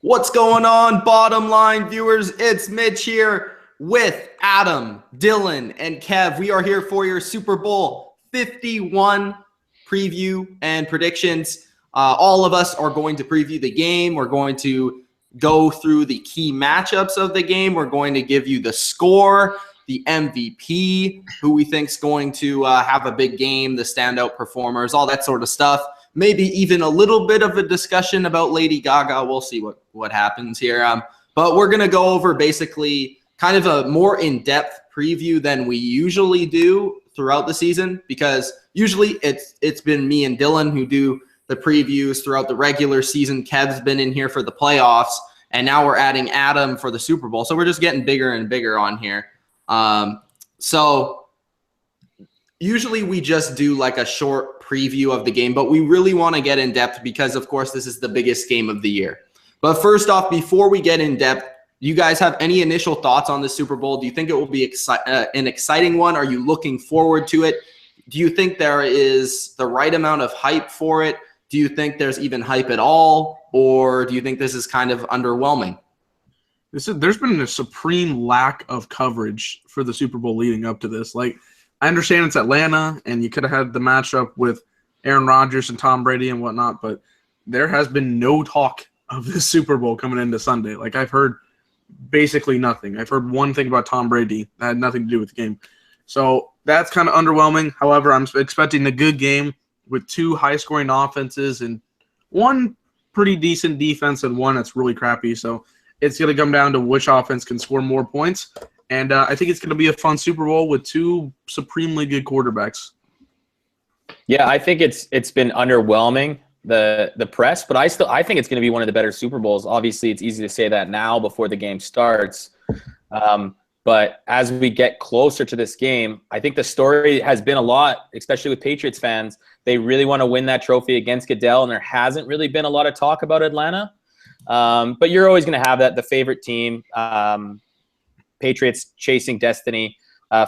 What's going on, bottom line viewers? It's Mitch here with Adam, Dylan, and Kev. We are here for your Super Bowl 51 preview and predictions. All of us are going to preview the game. We're going to go through the key matchups of the game. We're going to give you the score, the MVP, who we think is going to have a big game, the standout performers, all that sort of stuff. Maybe even a little bit of a discussion about Lady Gaga. We'll see what happens here. But we're going to go over basically kind of a more in-depth preview than we usually do throughout the season, because usually it's been me and Dylan who do the previews throughout the regular season. Kev's been in here for the playoffs, and now we're adding Adam for the Super Bowl. So we're just getting bigger and bigger on here. So usually we just do like a short preview of the game, but we really want to get in depth because, of course, this is the biggest game of the year. But first off, before we get in depth, do you guys have any initial thoughts on the Super Bowl? Do you think it will be an exciting one? Are you looking forward to it? Do you think there is the right amount of hype for it? Do you think there's even hype at all? Or do you think this is kind of underwhelming? There's been a supreme lack of coverage for the Super Bowl leading up to this. Like, I understand it's Atlanta, and you could have had the matchup with Aaron Rodgers and Tom Brady and whatnot, but there has been no talk of this Super Bowl coming into Sunday. Like, I've heard basically nothing. I've heard one thing about Tom Brady that had nothing to do with the game. So that's kind of underwhelming. However, I'm expecting a good game with two high-scoring offenses and one pretty decent defense and one that's really crappy. So it's going to come down to which offense can score more points. And I think it's going to be a fun Super Bowl with two supremely good quarterbacks. Yeah, I think it's been underwhelming, the press, but I think it's going to be one of the better Super Bowls. Obviously, it's easy to say that now before the game starts. But as we get closer to this game, I think the story has been a lot, especially with Patriots fans. They really want to win that trophy against Goodell, and there hasn't really been a lot of talk about Atlanta. But you're always going to have that, the favorite team. Patriots chasing destiny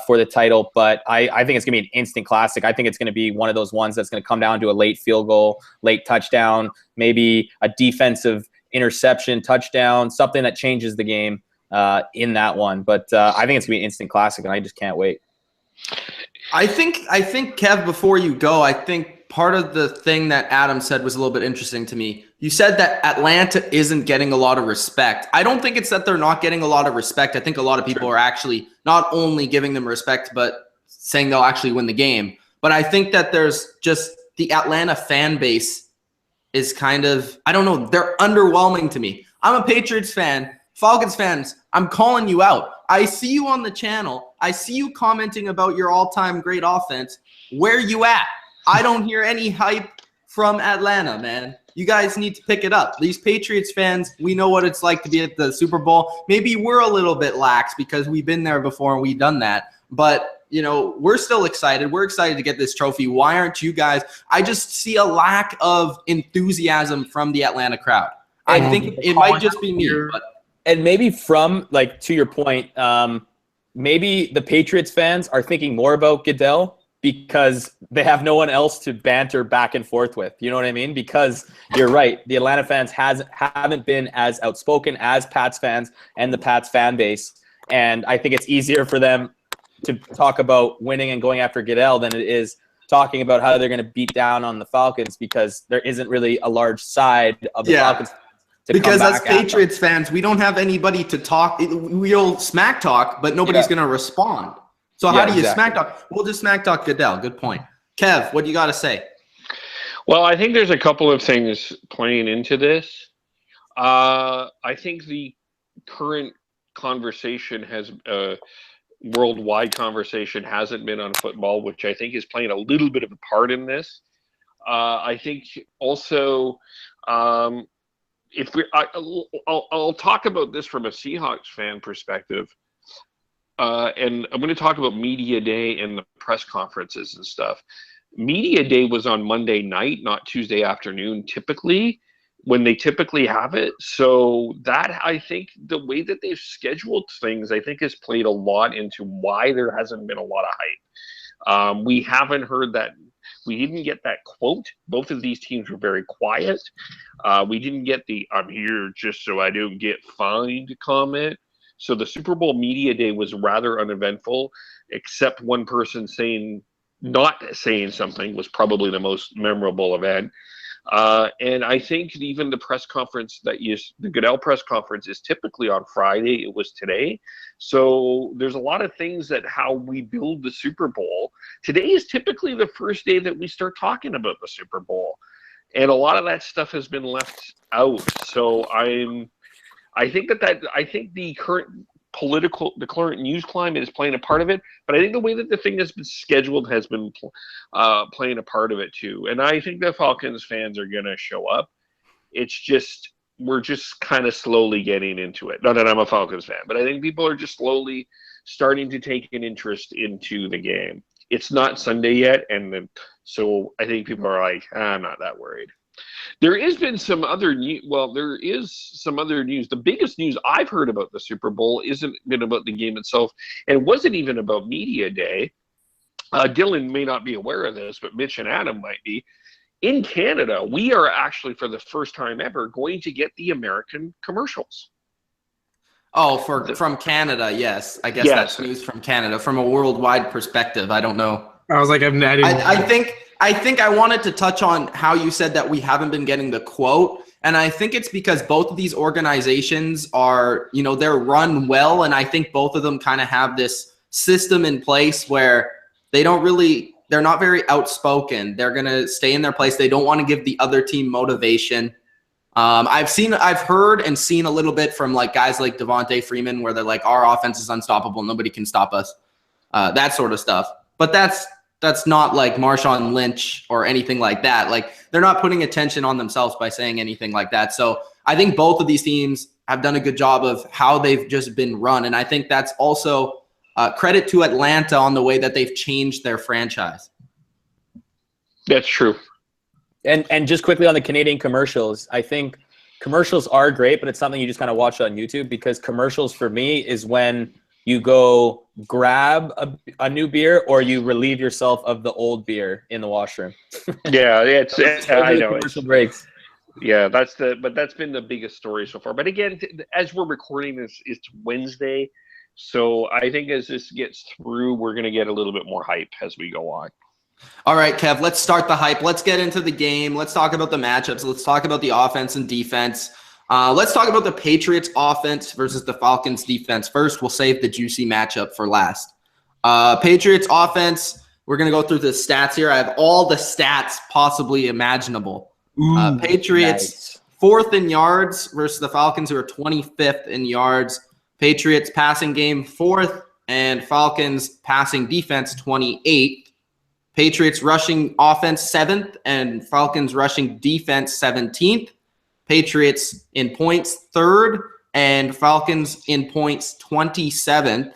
for the title, but I think it's going to be an instant classic. I think it's going to be one of those ones that's going to come down to a late field goal, late touchdown, maybe a defensive interception touchdown, something that changes the game in that one. But I think it's going to be an instant classic, and I just can't wait. I think, Kev, before you go, I think part of the thing that Adam said was a little bit interesting to me. You said that Atlanta isn't getting a lot of respect. I don't think it's that they're not getting a lot of respect. I think a lot of people are actually not only giving them respect, but saying they'll actually win the game. But I think that there's just the Atlanta fan base is kind of, I don't know, they're underwhelming to me. I'm a Patriots fan. Falcons fans, I'm calling you out. I see you on the channel. I see you commenting about your all-time great offense. Where you at? I don't hear any hype from Atlanta, man. You guys need to pick it up. These Patriots fans, we know what it's like to be at the Super Bowl. Maybe we're a little bit lax because we've been there before and we've done that. But, you know, we're still excited. We're excited to get this trophy. Why aren't you guys? I just see a lack of enthusiasm from the Atlanta crowd. I think it might just be me. And maybe from, like, to your point, maybe the Patriots fans are thinking more about Goodell because they have no one else to banter back and forth with. You know what I mean? Because you're right. The Atlanta fans haven't been as outspoken as Pats fans and the Pats fan base. And I think it's easier for them to talk about winning and going after Goodell than it is talking about how they're going to beat down on the Falcons, because there isn't really a large side of the Falcons. Because as Patriots fans, we don't have anybody to talk. We'll smack talk, but nobody's going to respond. So how do you smack talk? We'll just smack talk Goodell. Good point. Kev, what do you got to say? Well, I think there's a couple of things playing into this. I think the current conversation has worldwide conversation hasn't been on football, which I think is playing a little bit of a part in this. I think also I'll talk about this from a Seahawks fan perspective. And I'm going to talk about Media Day and the press conferences and stuff. Media Day was on Monday night, not Tuesday afternoon, typically, when they typically have it. So that, I think, the way that they've scheduled things, I think, has played a lot into why there hasn't been a lot of hype. We haven't heard that We didn't get that quote. Both of these teams were very quiet. We didn't get the "I'm here just so I don't get fined" comment. So the Super Bowl media day was rather uneventful, except one person not saying something was probably the most memorable event. And I think even the press conference the Goodell press conference is typically on Friday. It was today. So there's a lot of things that how we build the Super Bowl. Today is typically the first day that we start talking about the Super Bowl. And a lot of that stuff has been left out. So I think the current news climate is playing a part of it, but I think the way that the thing has been scheduled has been playing a part of it too. And I think the Falcons fans are going to show up. It's just, we're just kind of slowly getting into it. Not that I'm a Falcons fan, but I think people are just slowly starting to take an interest into the game. It's not Sunday yet, so I think people are like, I'm not that worried. There has been some other news. Well, there is some other news. The biggest news I've heard about the Super Bowl isn't been about the game itself, and it wasn't even about Media Day. Dylan may not be aware of this, but Mitch and Adam might be. In Canada, we are actually, for the first time ever, going to get the American commercials. Oh, from Canada, yes. I guess that's news from Canada. From a worldwide perspective, I don't know. I was like, I think I wanted to touch on how you said that we haven't been getting the quote. And I think it's because both of these organizations are, they're run well. And I think both of them kind of have this system in place where they're not very outspoken. They're going to stay in their place. They don't want to give the other team motivation. I've heard and seen a little bit from like guys like Devontae Freeman where they're like, our offense is unstoppable. Nobody can stop us. That sort of stuff. But that's not like Marshawn Lynch or anything like that. Like they're not putting attention on themselves by saying anything like that. So I think both of these teams have done a good job of how they've just been run. And I think that's also credit to Atlanta on the way that they've changed their franchise. That's true. And just quickly on the Canadian commercials, I think commercials are great, but it's something you just kind of watch on YouTube, because commercials for me is when you go grab a new beer or you relieve yourself of the old beer in the washroom. Yeah, I know. Commercial breaks. Yeah, that's been the biggest story so far. But again, as we're recording this, it's Wednesday. So I think as this gets through, we're going to get a little bit more hype as we go on. All right, Kev, let's start the hype. Let's get into the game. Let's talk about the matchups. Let's talk about the offense and defense. Let's talk about the Patriots offense versus the Falcons defense. First, we'll save the juicy matchup for last. Patriots offense, we're going to go through the stats here. I have all the stats possibly imaginable. Patriots, fourth in yards versus the Falcons, who are 25th in yards. Patriots passing game, fourth, and Falcons passing defense, 28th. Patriots rushing offense, 7th, and Falcons rushing defense, 17th. Patriots in points, 3rd, and Falcons in points, 27th.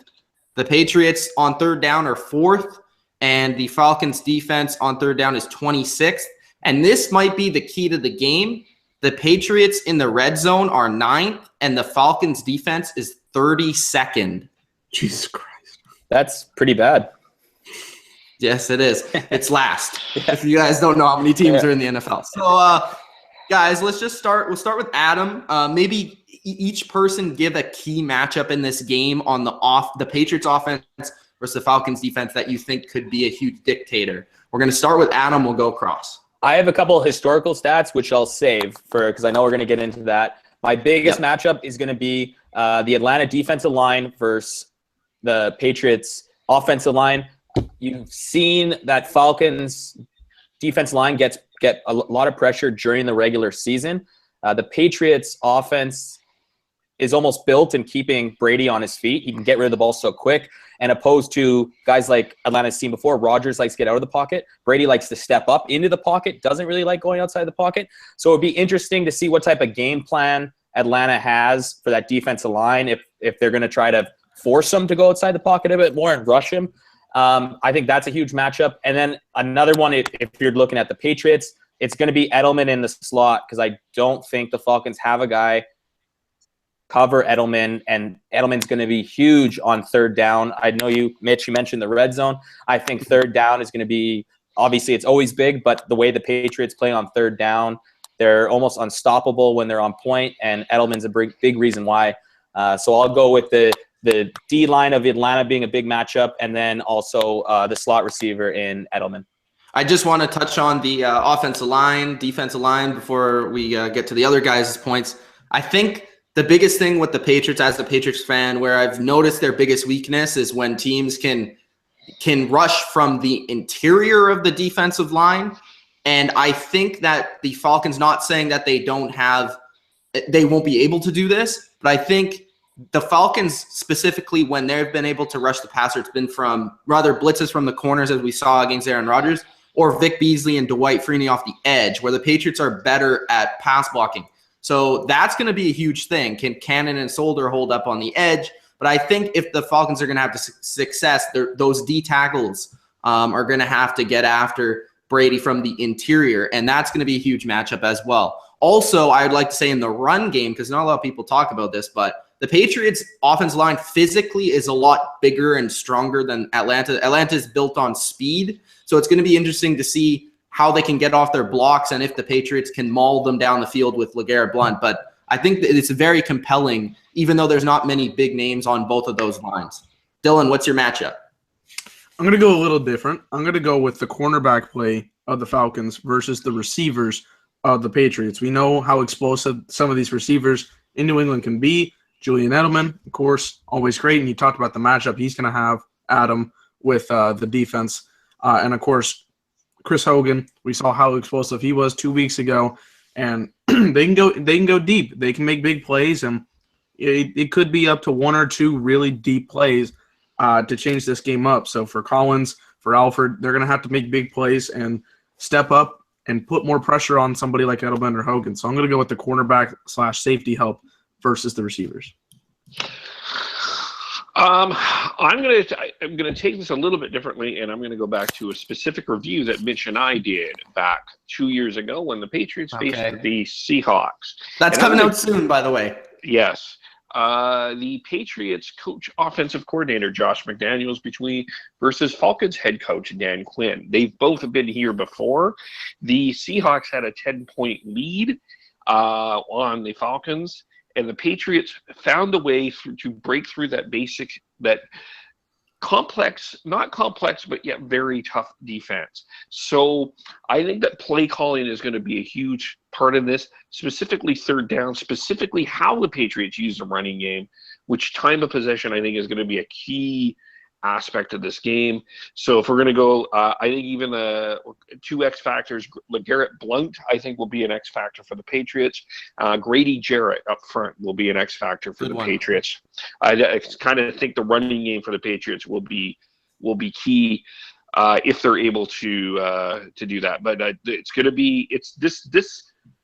The Patriots on third down are 4th, and the Falcons defense on third down is 26th. And this might be the key to the game. The Patriots in the red zone are 9th, and the Falcons defense is 32nd. Jesus Christ. That's pretty bad. Yes, it is. It's last. If you guys don't know how many teams are in the NFL. So, guys, let's just start. We'll start with Adam. Maybe each person give a key matchup in this game on the Patriots offense versus the Falcons defense that you think could be a huge dictator. We're going to start with Adam. We'll go across. I have a couple of historical stats, which I'll save because I know we're going to get into that. My biggest matchup is going to be the Atlanta defensive line versus the Patriots offensive line. You've seen that Falcons defense line get a lot of pressure during the regular season. The Patriots offense is almost built in keeping Brady on his feet. He can get rid of the ball so quick, and opposed to guys like Atlanta's seen before, Rodgers likes to get out of the pocket. Brady likes to step up into the pocket, doesn't really like going outside the pocket. So it would be interesting to see what type of game plan Atlanta has for that defensive line if they're going to try to force him to go outside the pocket a bit more and rush him. I think that's a huge matchup. And then another one, if you're looking at the Patriots, it's going to be Edelman in the slot, because I don't think the Falcons have a guy cover Edelman, and Edelman's going to be huge on third down. I know you, Mitch, you mentioned the red zone. I think third down is going to be Obviously, it's always big, but the way the Patriots play on third down, they're almost unstoppable when they're on point, and Edelman's a big reason why. So I'll go with the D-line of Atlanta being a big matchup, and then also the slot receiver in Edelman. I just want to touch on the offensive line, defensive line before we get to the other guys' points. I think the biggest thing with the Patriots, as a Patriots fan, where I've noticed their biggest weakness is when teams can rush from the interior of the defensive line. And I think that the Falcons, not saying that they won't be able to do this, but I think the Falcons specifically, when they've been able to rush the passer, it's been from rather blitzes from the corners, as we saw against Aaron Rodgers, or Vic Beasley and Dwight Freeney off the edge, where the Patriots are better at pass blocking. So that's going to be a huge thing. Can Cannon and Solder hold up on the edge? But I think if the Falcons are going to have success, those D tackles are going to have to get after Brady from the interior, and that's going to be a huge matchup as well. Also, I would like to say in the run game, because not a lot of people talk about this, but the Patriots' offensive line physically is a lot bigger and stronger than Atlanta. Atlanta is built on speed, so it's going to be interesting to see how they can get off their blocks and if the Patriots can maul them down the field with LeGarrette Blount. But I think that it's very compelling, even though there's not many big names on both of those lines. Dylan, what's your matchup? I'm going to go a little different. I'm going to go with the cornerback play of the Falcons versus the receivers of the Patriots. We know how explosive some of these receivers in New England can be. Julian Edelman, of course, always great. And you talked about the matchup he's going to have, Adam, with the defense. And, of course, Chris Hogan, we saw how explosive he was 2 weeks ago. And they can go deep. They can make big plays. And it could be up to one or two really deep plays to change this game up. So for Collins, for Alford, they're going to have to make big plays and step up and put more pressure on somebody like Edelman or Hogan. So I'm going to go with the cornerback/safety help versus the receivers. I'm gonna take this a little bit differently, and I'm gonna go back to a specific review that Mitch and I did back 2 years ago when the Patriots faced the Seahawks. That's coming out soon, by the way. Yes. The Patriots offensive coordinator Josh McDaniels versus Falcons head coach Dan Quinn. They've both been here before. The Seahawks had a 10-point lead on the Falcons, and the Patriots found a way to break through that complex, not complex, but yet very tough defense. So I think that play calling is going to be a huge part of this, specifically third down, specifically how the Patriots use the running game, which time of possession I think is going to be a key aspect of this game. So if we're going to go, I think even the two X factors, LeGarrette Blount, I think will be an X factor for the Patriots. Grady Jarrett up front will be an X factor for the Patriots. I kind of think the running game for the Patriots will be key if they're able to do that. But it's going to be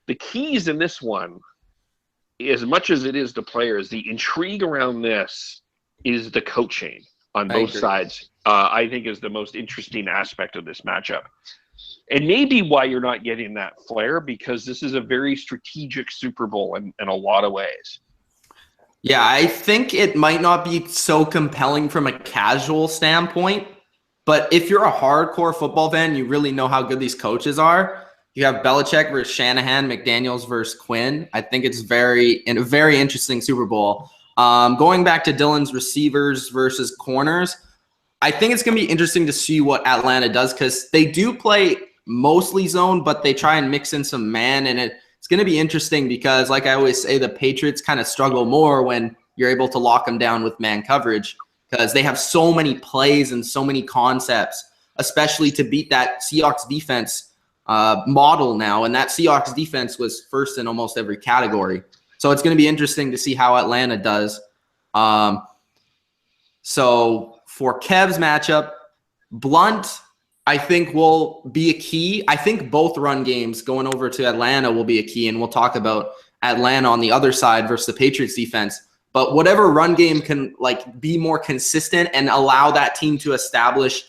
the keys in this one, as much as it is the players, the intrigue around this is the coaching on both sides, I think is the most interesting aspect of this matchup. And maybe why you're not getting that flair, because this is a very strategic Super Bowl in a lot of ways. Yeah, I think it might not be so compelling from a casual standpoint, but if you're a hardcore football fan, you really know how good these coaches are. You have Belichick versus Shanahan, McDaniels versus Quinn. I think it's a very interesting Super Bowl. Going back to Dylan's receivers versus corners, I think it's going to be interesting to see what Atlanta does, because they do play mostly zone, but they try and mix in some man, and it's going to be interesting because, like I always say, the Patriots kind of struggle more when you're able to lock them down with man coverage, because they have so many plays and so many concepts, especially to beat that Seahawks defense model now, and that Seahawks defense was first in almost every category. So it's going to be interesting to see how Atlanta does. So for Kev's matchup, Blount, I think, will be a key. I think both run games going over to Atlanta will be a key, and we'll talk about Atlanta on the other side versus the Patriots defense. But whatever run game can be more consistent and allow that team to establish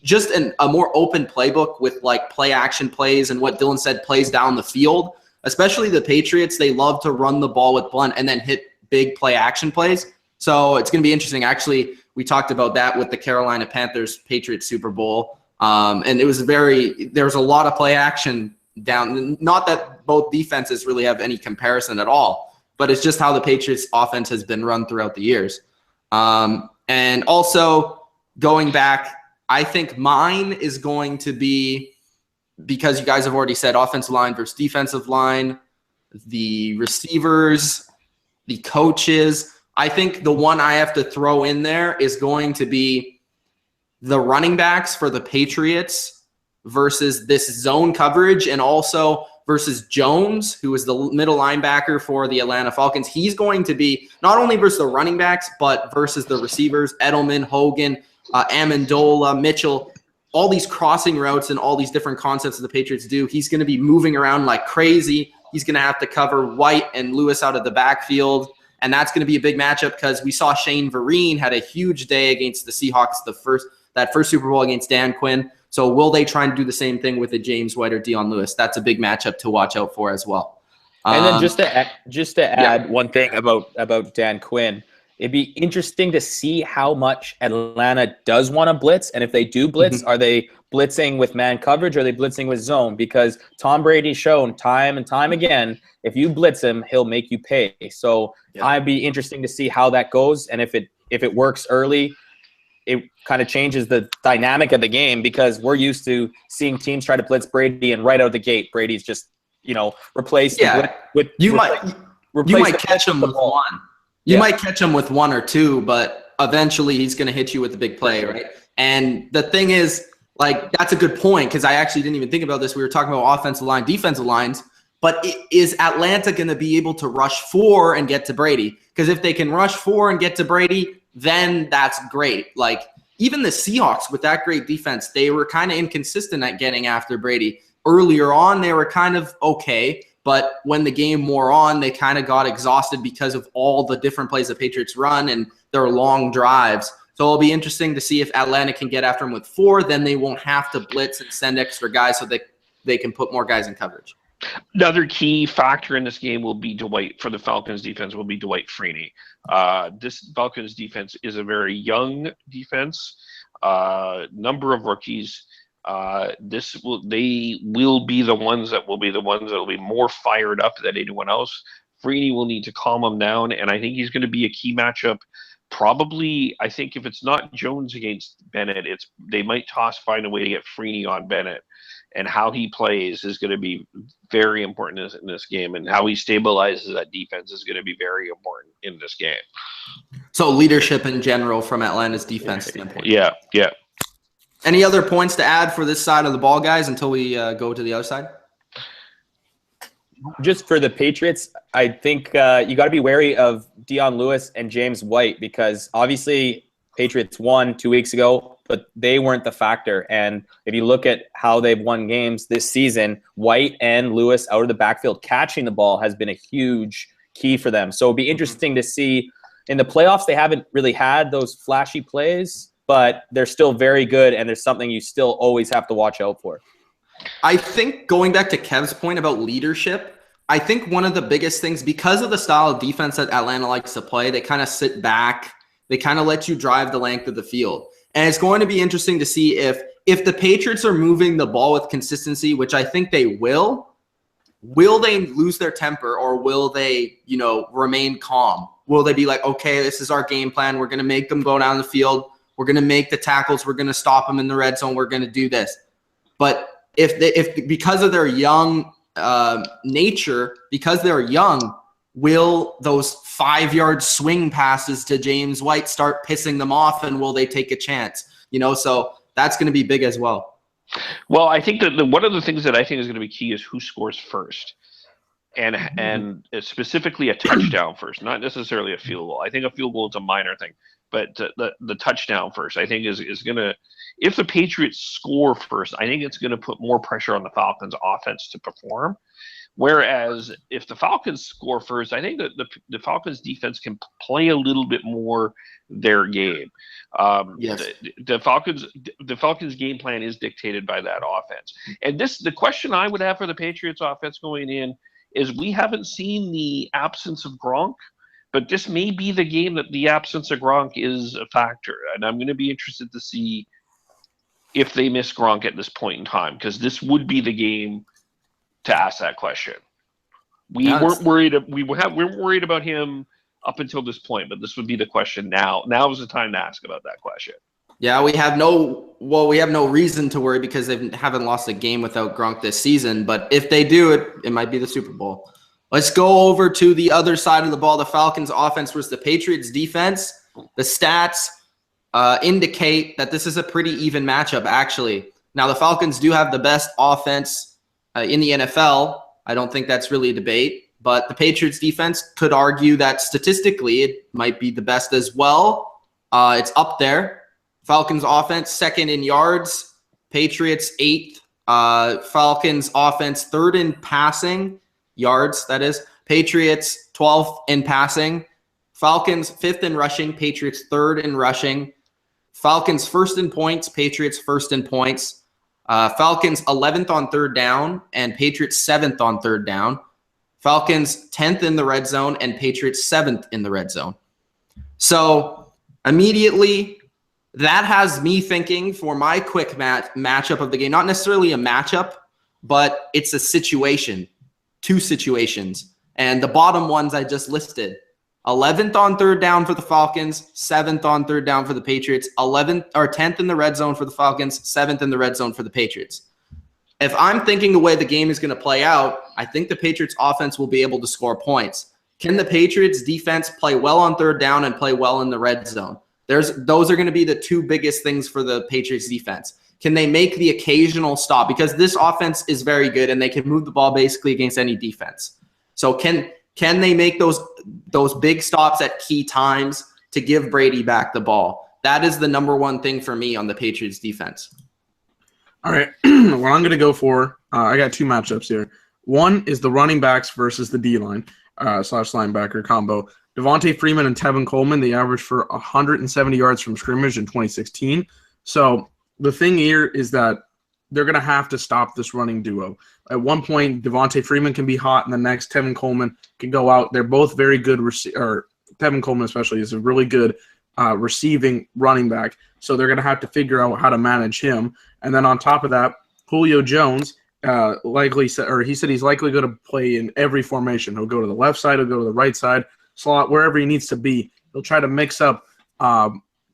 just a more open playbook with play action plays and what Dylan said, plays down the field. Especially the Patriots, they love to run the ball with Blount and then hit big play action plays. So it's going to be interesting. Actually, we talked about that with the Carolina Panthers Patriots Super Bowl. And there was a lot of play action down. Not that both defenses really have any comparison at all, but it's just how the Patriots offense has been run throughout the years. And also going back, I think mine is going to be, because you guys have already said offensive line versus defensive line, the receivers, the coaches. I think the one I have to throw in there is going to be the running backs for the Patriots versus this zone coverage, and also versus Jones, who is the middle linebacker for the Atlanta Falcons. He's going to be not only versus the running backs, but versus the receivers, Edelman, Hogan, Amendola, Mitchell, all these crossing routes and all these different concepts that the Patriots do. He's going to be moving around like crazy. He's going to have to cover White and Lewis out of the backfield. And that's going to be a big matchup because we saw Shane Vereen had a huge day against the Seahawks that first Super Bowl against Dan Quinn. So will they try and do the same thing with a James White or Dion Lewis? That's a big matchup to watch out for as well. And then just to add one thing about Dan Quinn, it'd be interesting to see how much Atlanta does want to blitz, and if they do blitz, are they blitzing with man coverage or are they blitzing with zone? Because Tom Brady's shown time and time again, if you blitz him, he'll make you pay. So I'd be interesting to see how that goes, and if it works early, it kind of changes the dynamic of the game, because we're used to seeing teams try to blitz Brady, and right out of the gate, Brady's just replaced with you might catch him with one. You might catch him with one or two, but eventually he's going to hit you with a big play, right? And the thing is, like, that's a good point, because I actually didn't even think about this. We were talking about offensive line, defensive lines, but is Atlanta going to be able to rush 4 and get to Brady? Because if they can rush 4 and get to Brady, then that's great. Like, even the Seahawks with that great defense, they were kind of inconsistent at getting after Brady. Earlier on, they were kind of okay, but when the game wore on, they kind of got exhausted because of all the different plays the Patriots run and their long drives. So it'll be interesting to see if Atlanta can get after them with 4. Then they won't have to blitz and send extra guys, so they can put more guys in coverage. Another key factor in this game will be for the Falcons defense will be Dwight Freeney. This Falcons defense is a very young defense. Number of rookies. They will be the ones that will be more fired up than anyone else. Freeney will need to calm them down, and I think he's going to be a key matchup. Probably, I think if it's not Jones against Bennett, they might find a way to get Freeney on Bennett, and how he plays is going to be very important in this game, and how he stabilizes that defense is going to be very important in this game. So leadership in general from Atlanta's defense standpoint. Yeah. Any other points to add for this side of the ball, guys, until we go to the other side? Just for the Patriots, I think you got to be wary of Dion Lewis and James White, because obviously Patriots won 2 weeks ago, but they weren't the factor. And if you look at how they've won games this season, White and Lewis out of the backfield catching the ball has been a huge key for them. So it'll be interesting to see. In the playoffs, they haven't really had those flashy plays, but they're still very good, and there's something you still always have to watch out for. I think going back to Kev's point about leadership, I think one of the biggest things, because of the style of defense that Atlanta likes to play, they kind of sit back. They kind of let you drive the length of the field. And it's going to be interesting to see if the Patriots are moving the ball with consistency, which I think they will they lose their temper, or will they, remain calm? Will they be like, okay, this is our game plan. We're going to make them go down the field. We're going to make the tackles. We're going to stop them in the red zone. We're going to do this. But if because of their young nature, because they're young, will those 5-yard swing passes to James White start pissing them off, and will they take a chance? So that's going to be big as well. Well, I think that one of the things that I think is going to be key is who scores first, and specifically a touchdown first, not necessarily a field goal. I think a field goal is a minor thing, but the touchdown first, I think is going to, if the Patriots score first, I think it's going to put more pressure on the Falcons offense to perform. Whereas if the Falcons score first, I think that the Falcons defense can play a little bit more their game. Yes. The Falcons game plan is dictated by that offense. And the question I would have for the Patriots offense going in is, we haven't seen the absence of Gronk, but this may be the game that the absence of Gronk is a factor. And I'm going to be interested to see if they miss Gronk at this point in time? Because this would be the game to ask that question. We weren't worried about him up until this point, but this would be the question now. Now is the time to ask about that question. Yeah, we have no reason to worry because they haven't lost a game without Gronk this season. But if they do it might be the Super Bowl. Let's go over to the other side of the ball. The Falcons offense versus the Patriots defense. The stats indicate that this is a pretty even matchup, actually. Now, the Falcons do have the best offense in the NFL. I don't think that's really a debate. But the Patriots defense could argue that statistically it might be the best as well. It's up there. Falcons offense, second in yards. Patriots, 8th. Falcons offense, 3rd in passing yards, that is. Patriots, 12th in passing. Falcons, 5th in rushing. Patriots, 3rd in rushing. Falcons, 1st in points. Patriots, 1st in points. Falcons, 11th on 3rd down. And Patriots, 7th on 3rd down. Falcons, 10th in the red zone. And Patriots, 7th in the red zone. So, immediately, that has me thinking for my quick matchup of the game, not necessarily a matchup, but it's a situation, 2 situations. And the bottom ones I just listed, 11th on 3rd down for the Falcons, 7th on 3rd down for the Patriots, 11th or 10th in the red zone for the Falcons, 7th in the red zone for the Patriots. If I'm thinking the way the game is going to play out, I think the Patriots offense will be able to score points. Can the Patriots defense play well on 3rd down and play well in the red zone? Those are going to be the 2 biggest things for the Patriots defense. Can they make the occasional stop? Because this offense is very good and they can move the ball basically against any defense. So can they make those big stops at key times to give Brady back the ball? That is the number 1 thing for me on the Patriots defense. All right, what I'm going to go for, I got 2 matchups here. One is the running backs versus the D-line / linebacker combo. Devontae Freeman and Tevin Coleman, they averaged for 170 yards from scrimmage in 2016. So the thing here is that they're going to have to stop this running duo. At one point, Devontae Freeman can be hot, and the next Tevin Coleman can go out. They're both very good, Tevin Coleman especially is a really good receiving running back. So they're going to have to figure out how to manage him. And then on top of that, Julio Jones he said he's likely going to play in every formation. He'll go to the left side, he'll go to the right side, slot, wherever he needs to be. He'll try to mix up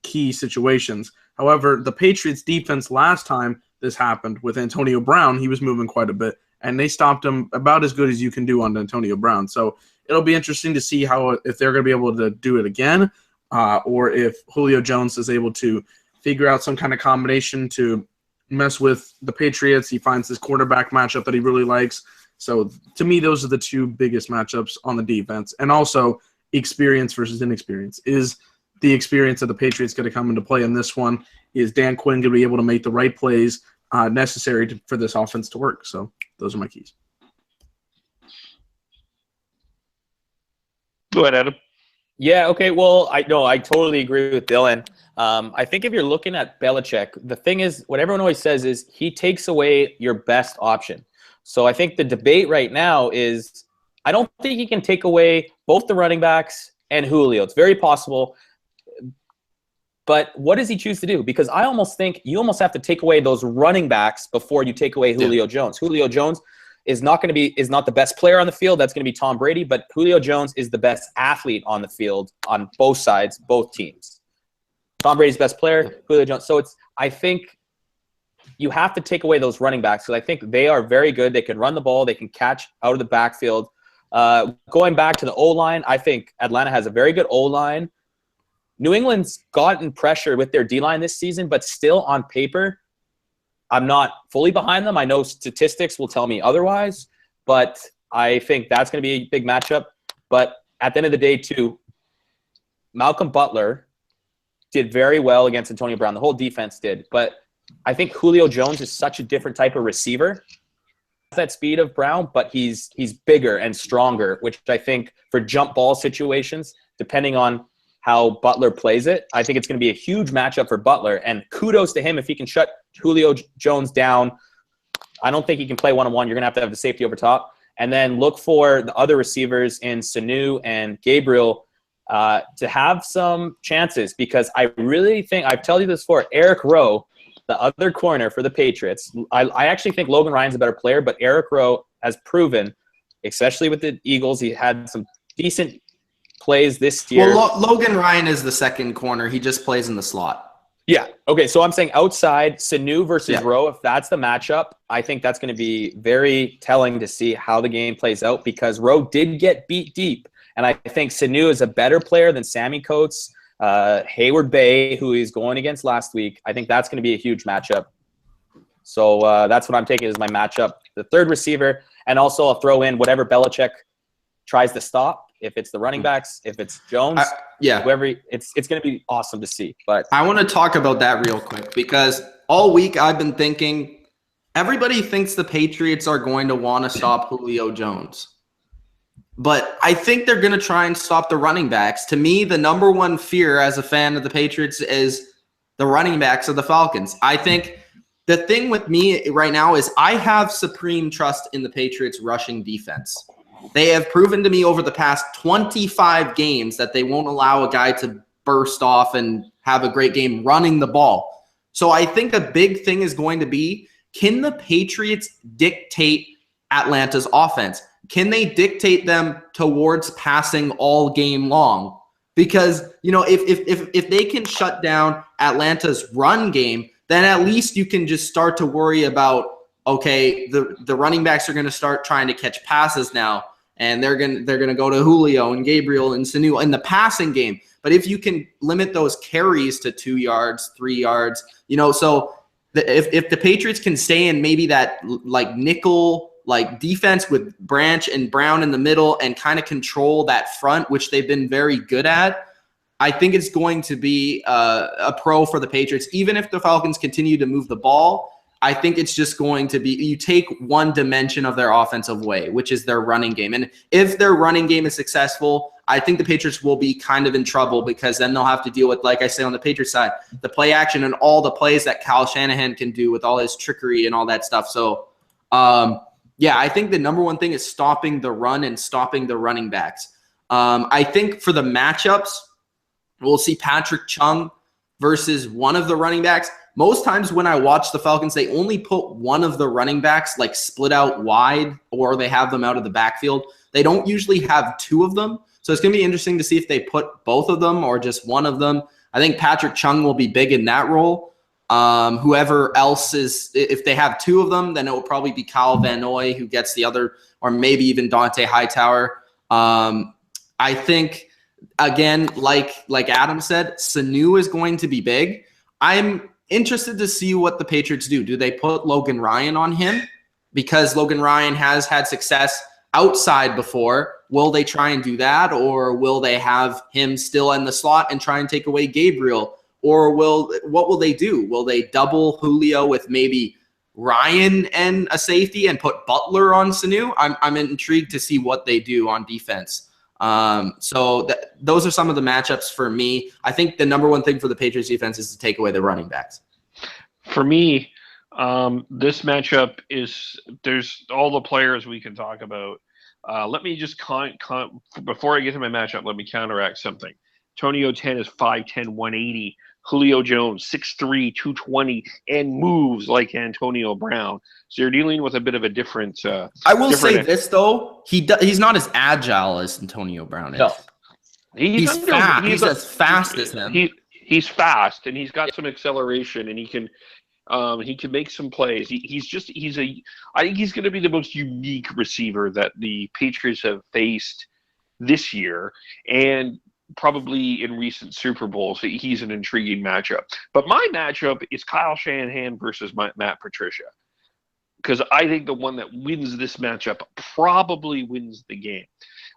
key situations. However, the Patriots defense last time this happened with Antonio Brown, he was moving quite a bit, and they stopped him about as good as you can do on Antonio Brown. So it'll be interesting to see if they're going to be able to do it again, or if Julio Jones is able to figure out some kind of combination to mess with the Patriots. He finds this quarterback matchup that he really likes. So to me, those are the 2 biggest matchups on the defense. And also experience versus inexperience. Is the experience of the Patriots going to come into play in this one? Is Dan Quinn going to be able to make the right plays necessary for this offense to work? So those are my keys. Go ahead, Adam. Yeah, okay. Well, I totally agree with Dylan. I think if you're looking at Belichick, the thing is, what everyone always says is he takes away your best option. So I think the debate right now is I don't think he can take away both the running backs and Julio. It's very possible. But what does he choose to do? Because I almost think you almost have to take away those running backs before you take away Julio Jones. Julio Jones is not the best player on the field. That's going to be Tom Brady. But Julio Jones is the best athlete on the field on both sides, both teams. Tom Brady's best player, Julio Jones. So I think you have to take away those running backs because I think they are very good. They can run the ball. They can catch out of the backfield. Going back to the O-line, I think Atlanta has a very good O-line. New England's gotten pressure with their D-line this season, but still on paper, I'm not fully behind them. I know statistics will tell me otherwise, but I think that's going to be a big matchup. But at the end of the day, too, Malcolm Butler did very well against Antonio Brown. The whole defense did. But I think Julio Jones is such a different type of receiver. That speed of Brown, but he's bigger and stronger, which I think for jump ball situations, depending on how Butler plays it, I think it's going to be a huge matchup for Butler. And kudos to him if he can shut Julio Jones down. I don't think he can play one-on-one. You're going to have the safety over top. And then look for the other receivers in Sanu and Gabriel to have some chances because I really think, I've told you this before, Eric Rowe the other corner for the Patriots, I actually think Logan Ryan's a better player, but Eric Rowe has proven, especially with the Eagles, he had some decent plays this year. Well, Logan Ryan is the second corner. He just plays in the slot. Yeah. Okay. So I'm saying outside Sanu versus Rowe, if that's the matchup, I think that's going to be very telling to see how the game plays out because Rowe did get beat deep. And I think Sanu is a better player than Sammy Coates, Hayward Bay, who he's going against last week. I think that's going to be a huge matchup. So that's what I'm taking as my matchup. The third receiver, and also I'll throw in whatever Belichick tries to stop. If it's the running backs, if it's Jones, whoever, it's going to be awesome to see. But I want to talk about that real quick because all week I've been thinking everybody thinks the Patriots are going to want to stop Julio Jones. But I think they're going to try and stop the running backs. To me, the number one fear as a fan of the Patriots is the running backs of the Falcons. I think the thing with me right now is I have supreme trust in the Patriots rushing defense. They have proven to me over the past 25 games that they won't allow a guy to burst off and have a great game running the ball. So I think a big thing is going to be, can the Patriots dictate Atlanta's offense? Can they dictate them towards passing all game long? Because, you know, if they can shut down Atlanta's run game, then at least you can just start to worry about, okay, the running backs are going to start trying to catch passes now, and they're going to go to Julio and Gabriel and Sanu in the passing game. But if you can limit those carries to 2 yards, 3 yards, you know, so if the Patriots can stay in maybe that like nickel like defense with Branch and Brown in the middle and kind of control that front, which they've been very good at, I think it's going to be a pro for the Patriots. Even if the Falcons continue to move the ball, I think it's just going to be, you take one dimension of their offensive way, which is their running game. And if their running game is successful, I think the Patriots will be kind of in trouble because then they'll have to deal with, like I say on the Patriots side, the play action and all the plays that Kyle Shanahan can do with all his trickery and all that stuff. So, yeah, I think the number one thing is stopping the run and stopping the running backs. I think for the matchups, we'll see Patrick Chung versus one of the running backs. Most times when I watch the Falcons, they only put one of the running backs like split out wide or they have them out of the backfield. They don't usually have two of them. So it's going to be interesting to see if they put both of them or just one of them. I think Patrick Chung will be big in that role. Whoever else is, if they have two of them, then it will probably be Kyle Van Noy who gets the other, or maybe even Dante Hightower. I think, again, like Adam said, Sanu is going to be big. I'm interested to see what the Patriots do. Do they put Logan Ryan on him? Because Logan Ryan has had success outside before. Will they try and do that? Or will they have him still in the slot and try and take away Gabriel? Or what will they do? Will they double Julio with maybe Ryan and a safety and put Butler on Sanu? I'm intrigued to see what they do on defense. So those are some of the matchups for me. I think the number one thing for the Patriots defense is to take away the running backs. For me, this matchup is, there's all the players we can talk about. Let me just before I get to my matchup, let me counteract something. Antonio 10 is 5'10", 180. Julio Jones, 6'3", 220, and moves like Antonio Brown. So you're dealing with a bit of a different. I will say this though, he's not as agile as Antonio Brown is. No. He's fast. He's as fast as him. He's fast and he's got some acceleration and he can make some plays. I think he's going to be the most unique receiver that the Patriots have faced this year and probably in recent Super Bowls. He's an intriguing matchup. But my matchup is Kyle Shanahan versus Matt Patricia, because I think the one that wins this matchup probably wins the game.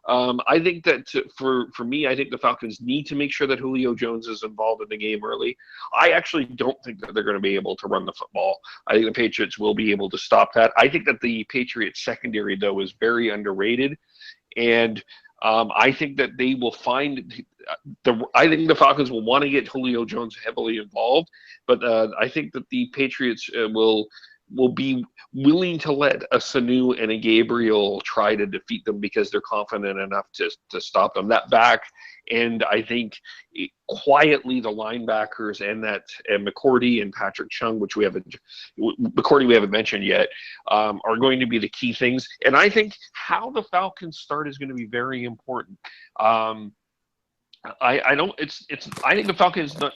I think that for me, I think the Falcons need to make sure that Julio Jones is involved in the game early. I actually don't think that they're going to be able to run the football. I think the Patriots will be able to stop that. I think that the Patriots secondary, though, is very underrated. And I think that they will find I think the Falcons will want to get Julio Jones heavily involved, but I think that the Patriots will will be willing to let a Sanu and a Gabriel try to defeat them because they're confident enough to stop them. That back, and I think quietly the linebackers and McCourty and Patrick Chung, which McCourty we haven't mentioned yet, are going to be the key things. And I think how the Falcons start is going to be very important. I think the Falcons not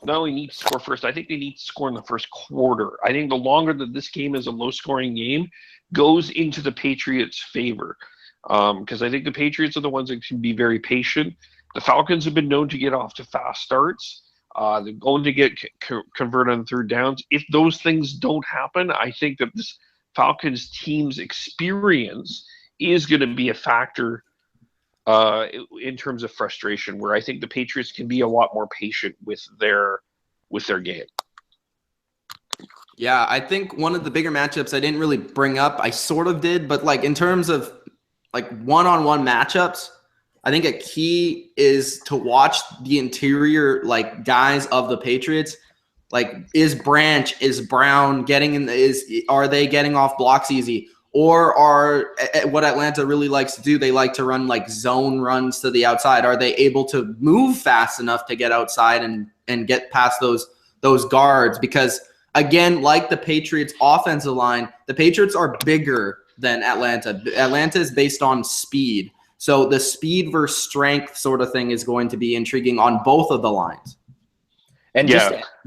only need to score first, I think they need to score in the first quarter. I think the longer that this game is a low-scoring game goes into the Patriots' favor, because I think the Patriots are the ones that can be very patient. The Falcons have been known to get off to fast starts. They're going to get converted on third downs. If those things don't happen, I think that this Falcons team's experience is going to be a factor in terms of frustration, where I think the Patriots can be a lot more patient with their game. Yeah, I think one of the bigger matchups I didn't really bring up, I sort of did, but like in terms of like one-on-one matchups, I think a key is to watch the interior like guys of the Patriots. Like, is Branch, is Brown getting in are they getting off blocks easy? Or are what Atlanta really likes to do, they like to run like zone runs to the outside. Are they able to move fast enough to get outside and get past those guards? Because again, like the Patriots offensive line, the Patriots are bigger than Atlanta. Atlanta is based on speed. So the speed versus strength sort of thing is going to be intriguing on both of the lines. And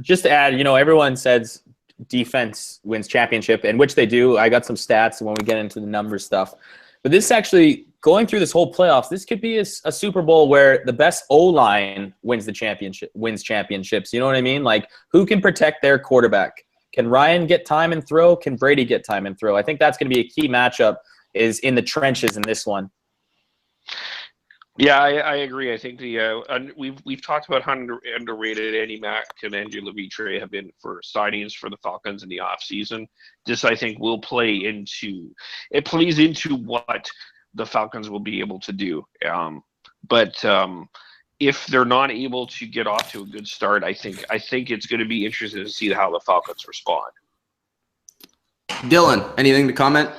just to add, everyone says defense wins championship, and which they do. I got some stats when we get into the numbers stuff. But this actually, going through this whole playoffs, this could be a Super Bowl where the best O-line wins championships. You know what I mean? Like, who can protect their quarterback? Can Ryan get time and throw? Can Brady get time and throw? I think that's going to be a key matchup, is in the trenches in this one. Yeah, I agree. I think we've talked about how underrated Eddie Mack and Andrew Levitre have been for signings for the Falcons in the offseason. This, I think, plays into what the Falcons will be able to do. But if they're not able to get off to a good start, I think it's going to be interesting to see how the Falcons respond. Dylan, anything to comment?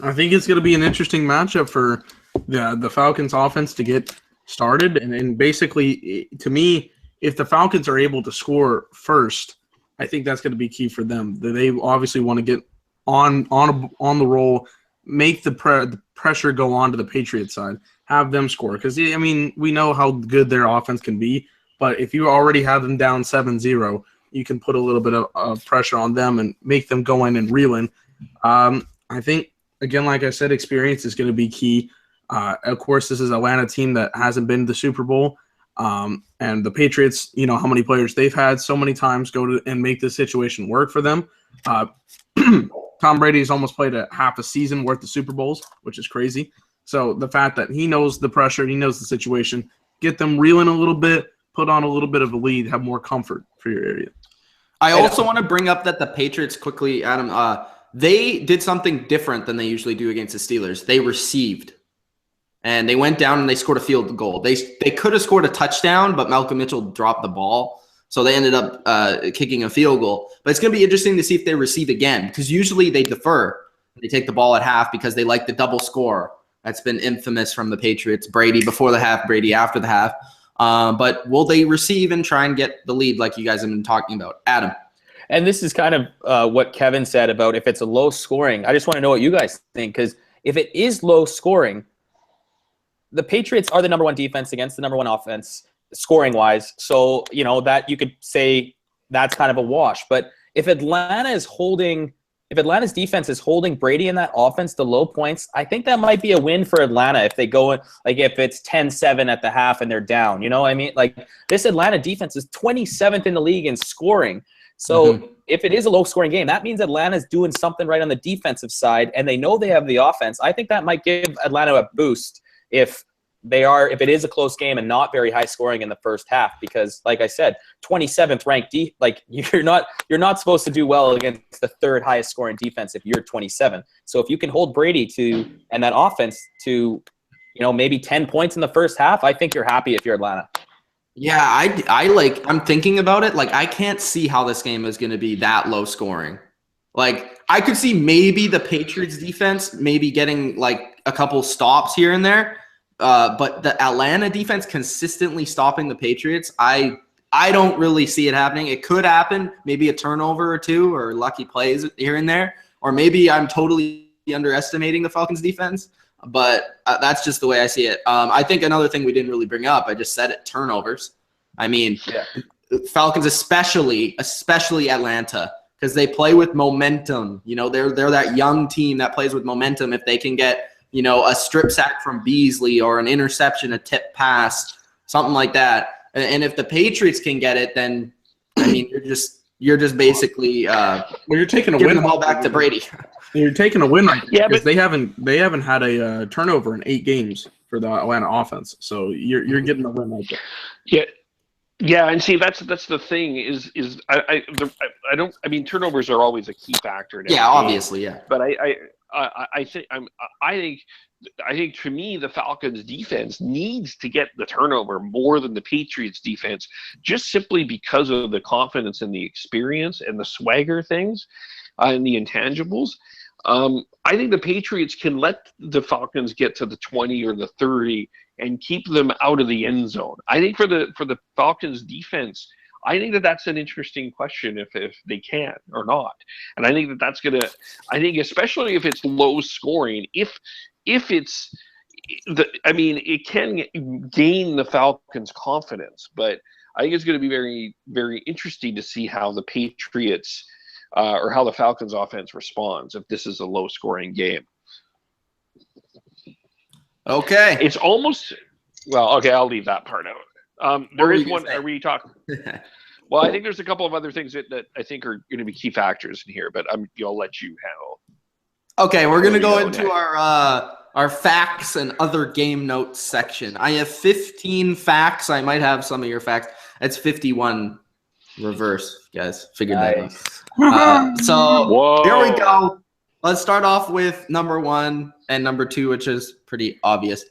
I think it's going to be an interesting matchup for the Falcons offense to get started. And basically, to me, if the Falcons are able to score first, I think that's going to be key for them. They obviously want to get on the roll, make the pressure go on to the Patriots side, have them score. Because, I mean, we know how good their offense can be, but if you already have them down 7-0, you can put a little bit of pressure on them and make them go in and reel in. I think, again, like I said, experience is going to be key. Of course, this is an Atlanta team that hasn't been to the Super Bowl. And the Patriots, how many players they've had so many times go to and make this situation work for them. Tom Brady's almost played a half a season worth of Super Bowls, which is crazy. So the fact that he knows the pressure, he knows the situation, get them reeling a little bit, put on a little bit of a lead, have more comfort for your area. I also want to bring up that the Patriots quickly, Adam, they did something different than they usually do against the Steelers. They received. And they went down and they scored a field goal. They could have scored a touchdown, but Malcolm Mitchell dropped the ball. So they ended up kicking a field goal. But it's going to be interesting to see if they receive again, because usually they defer. They take the ball at half because they like the double score. That's been infamous from the Patriots. Brady before the half, Brady after the half. But will they receive and try and get the lead like you guys have been talking about? Adam. And this is kind of what Kevin said about if it's a low scoring. I just want to know what you guys think, because if it is low scoring, the Patriots are the number one defense against the number one offense scoring-wise. So, that you could say that's kind of a wash. But if Atlanta's defense is holding Brady in that offense to low points, I think that might be a win for Atlanta if they go in, like if it's 10-7 at the half and they're down. You know what I mean? Like, this Atlanta defense is 27th in the league in scoring. So if it is a low-scoring game, that means Atlanta's doing something right on the defensive side, and they know they have the offense. I think that might give Atlanta a boost if it is a close game and not very high scoring in the first half, because like I said, 27th ranked you're not supposed to do well against the third highest scoring defense if you're 27. So if you can hold Brady and that offense to, maybe 10 points in the first half, I think you're happy if you're Atlanta. Yeah, I'm thinking about it. Like, I can't see how this game is going to be that low scoring. Like, I could see maybe the Patriots defense maybe getting like a couple stops here and there. But the Atlanta defense consistently stopping the Patriots, I don't really see it happening. It could happen, maybe a turnover or two or lucky plays here and there. Or maybe I'm totally underestimating the Falcons defense. But that's just the way I see it. I think another thing we didn't really bring up, I just said it, turnovers. I mean, Falcons especially Atlanta, because they play with momentum. You know, they're that young team that plays with momentum. If they can get, you know, a strip sack from Beasley or an interception, a tip pass, something like that. And if the Patriots can get it, then I mean, you're just basically you're taking a giving win the ball back to Brady. You're taking a win right Yeah, because but they haven't had a turnover in 8 games for the Atlanta offense. So you're getting a win right there. Yeah, and see that's the thing is I don't, I mean, turnovers are always a key factor. Yeah, obviously, yeah. But I think to me the Falcons defense needs to get the turnover more than the Patriots defense, just simply because of the confidence and the experience and the swagger things and the intangibles. I think the Patriots can let the Falcons get to the 20 or the 30 and keep them out of the end zone. I think for the Falcons defense, I think that's an interesting question if they can or not. And I think that's going to, I think especially if it's low scoring, if it's I mean, it can gain the Falcons confidence, but I think it's going to be very, very interesting to see how the Patriots or how the Falcons offense responds if this is a low scoring game. Okay. It's almost, well, okay, I'll leave that part out. There is one, are we talking? Well, I think there's a couple of other things that I think are going to be key factors in here, but I'll let you handle. Okay, we're going to go into our facts and other game notes section. I have 15 facts. I might have some of your facts. It's 51 reverse, guys. Figured that out. So here we go. Let's start off with number 1 and number 2, which is pretty obvious.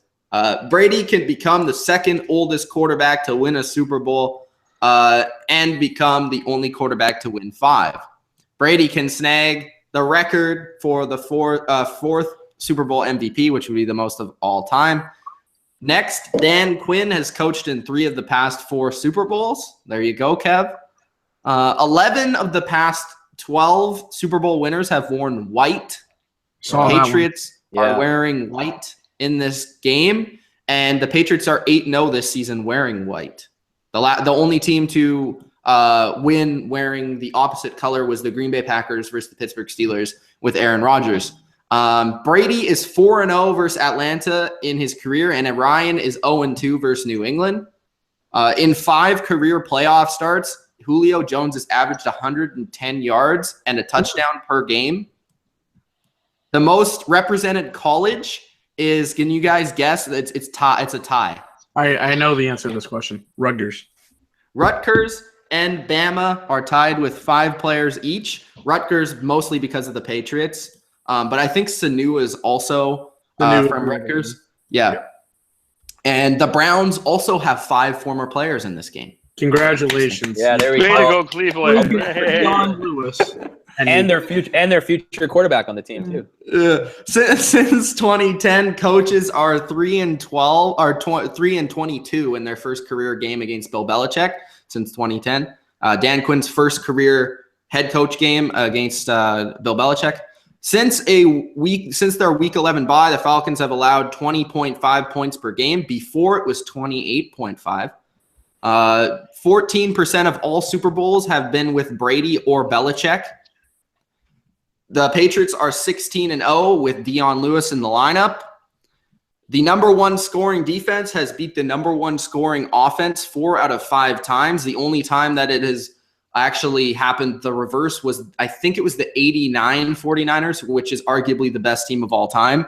Brady can become the second oldest quarterback to win a Super Bowl and become the only quarterback to win 5. Brady can snag the record for the fourth Super Bowl MVP, which would be the most of all time. Next, Dan Quinn has coached in 3 of the past 4 Super Bowls. There you go, Kev. 11 of the past 12 Super Bowl winners have worn white. Patriots are wearing white in this game, and the Patriots are 8-0 this season wearing white. The only team to win wearing the opposite color was the Green Bay Packers versus the Pittsburgh Steelers with Aaron Rodgers. Brady is 4-0 versus Atlanta in his career, and Ryan is 0-2 versus New England. In 5 career playoff starts, Julio Jones has averaged 110 yards and a touchdown per game. The most represented college is, can you guys guess? It's a tie. I know the answer to this question. Rutgers and Bama are tied with 5 players each. Rutgers mostly because of the Patriots, but I think Sanu is also from Rutgers. Yeah. And the Browns also have 5 former players in this game. Congratulations! Yeah, there we go. Way to go, Cleveland! John Lewis and their future quarterback on the team too. Since 2010, coaches are 3-12 or 3-22 in their first career game against Bill Belichick. Since 2010, Dan Quinn's first career head coach game against Bill Belichick. Since their Week 11 bye, the Falcons have allowed 20.5 points per game. Before it was 28.5. 14% of all Super Bowls have been with Brady or Belichick. The Patriots are 16-0 with Dion Lewis in the lineup. The number 1 scoring defense has beat the number 1 scoring offense 4 out of 5 times. The only time that it has actually happened the reverse was, I think it was the 89 49ers, which is arguably the best team of all time.